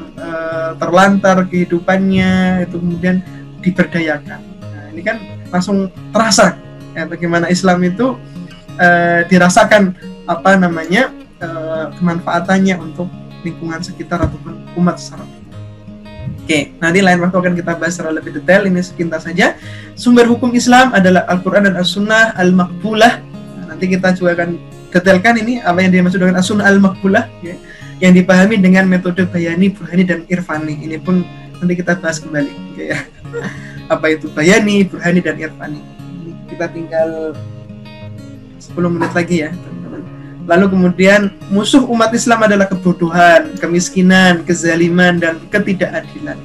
terlantar kehidupannya itu kemudian diberdayakan. Nah, ini kan langsung terasa ya, bagaimana Islam itu dirasakan kemanfaatannya untuk lingkungan sekitar ataupun umat secara. Oke, nanti lain waktu akan kita bahas secara lebih detail. Ini sekilas saja. Sumber hukum Islam adalah Al-Quran dan As-Sunnah Al-Maqbulah. Nah, nanti kita juga akan detailkan ini apa yang dimaksud dengan As-Sunnah Al-Maqbulah ya, yang dipahami dengan metode Bayani, Burhani, dan Irfani. Ini pun nanti kita bahas kembali ya. Apa itu Bayani, Burhani, dan Irfani. Ini kita tinggal 10 menit lagi ya, teman-teman. Lalu kemudian musuh umat Islam adalah kebodohan, kemiskinan, kezaliman, dan ketidakadilan.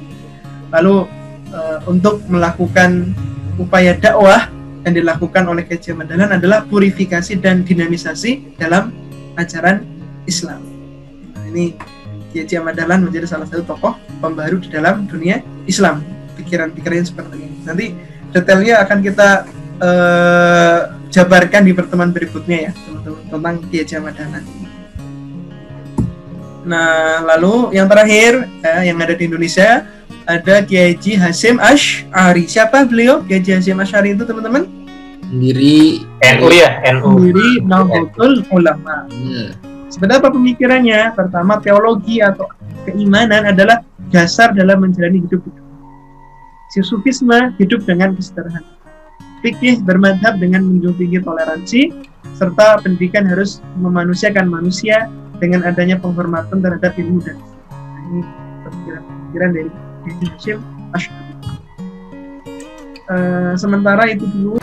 Lalu untuk melakukan upaya dakwah yang dilakukan oleh Kiai Haji Ahmad Dahlan adalah purifikasi dan dinamisasi dalam ajaran Islam. Nah, ini Kiai Haji Ahmad Dahlan menjadi salah satu tokoh pembaru di dalam dunia Islam. Pikiran-pikiran seperti ini. Nanti detailnya akan kita jabarkan di pertemuan berikutnya ya, teman-teman, tentang Kiai Haji Ahmad Dahlan. Nah, lalu yang terakhir yang ada di Indonesia ada Kiai Haji Hasyim Asy'ari. Siapa beliau? Kiai Haji Hasyim Asy'ari itu, teman-teman? Pendiri NU ya, NU. Pendiri Nahdlatul Ulama. Sebenarnya apa pemikirannya? Pertama, teologi atau keimanan adalah dasar dalam menjalani hidup. Sufisme hidup dengan kesederhanaan. Fikih bermadhab dengan menjunjung tinggi toleransi, serta pendidikan harus memanusiakan manusia dengan adanya penghormatan terhadap ilmu dan ini pikiran dari Kiai Hasyim Asy'ari. Sementara itu dulu.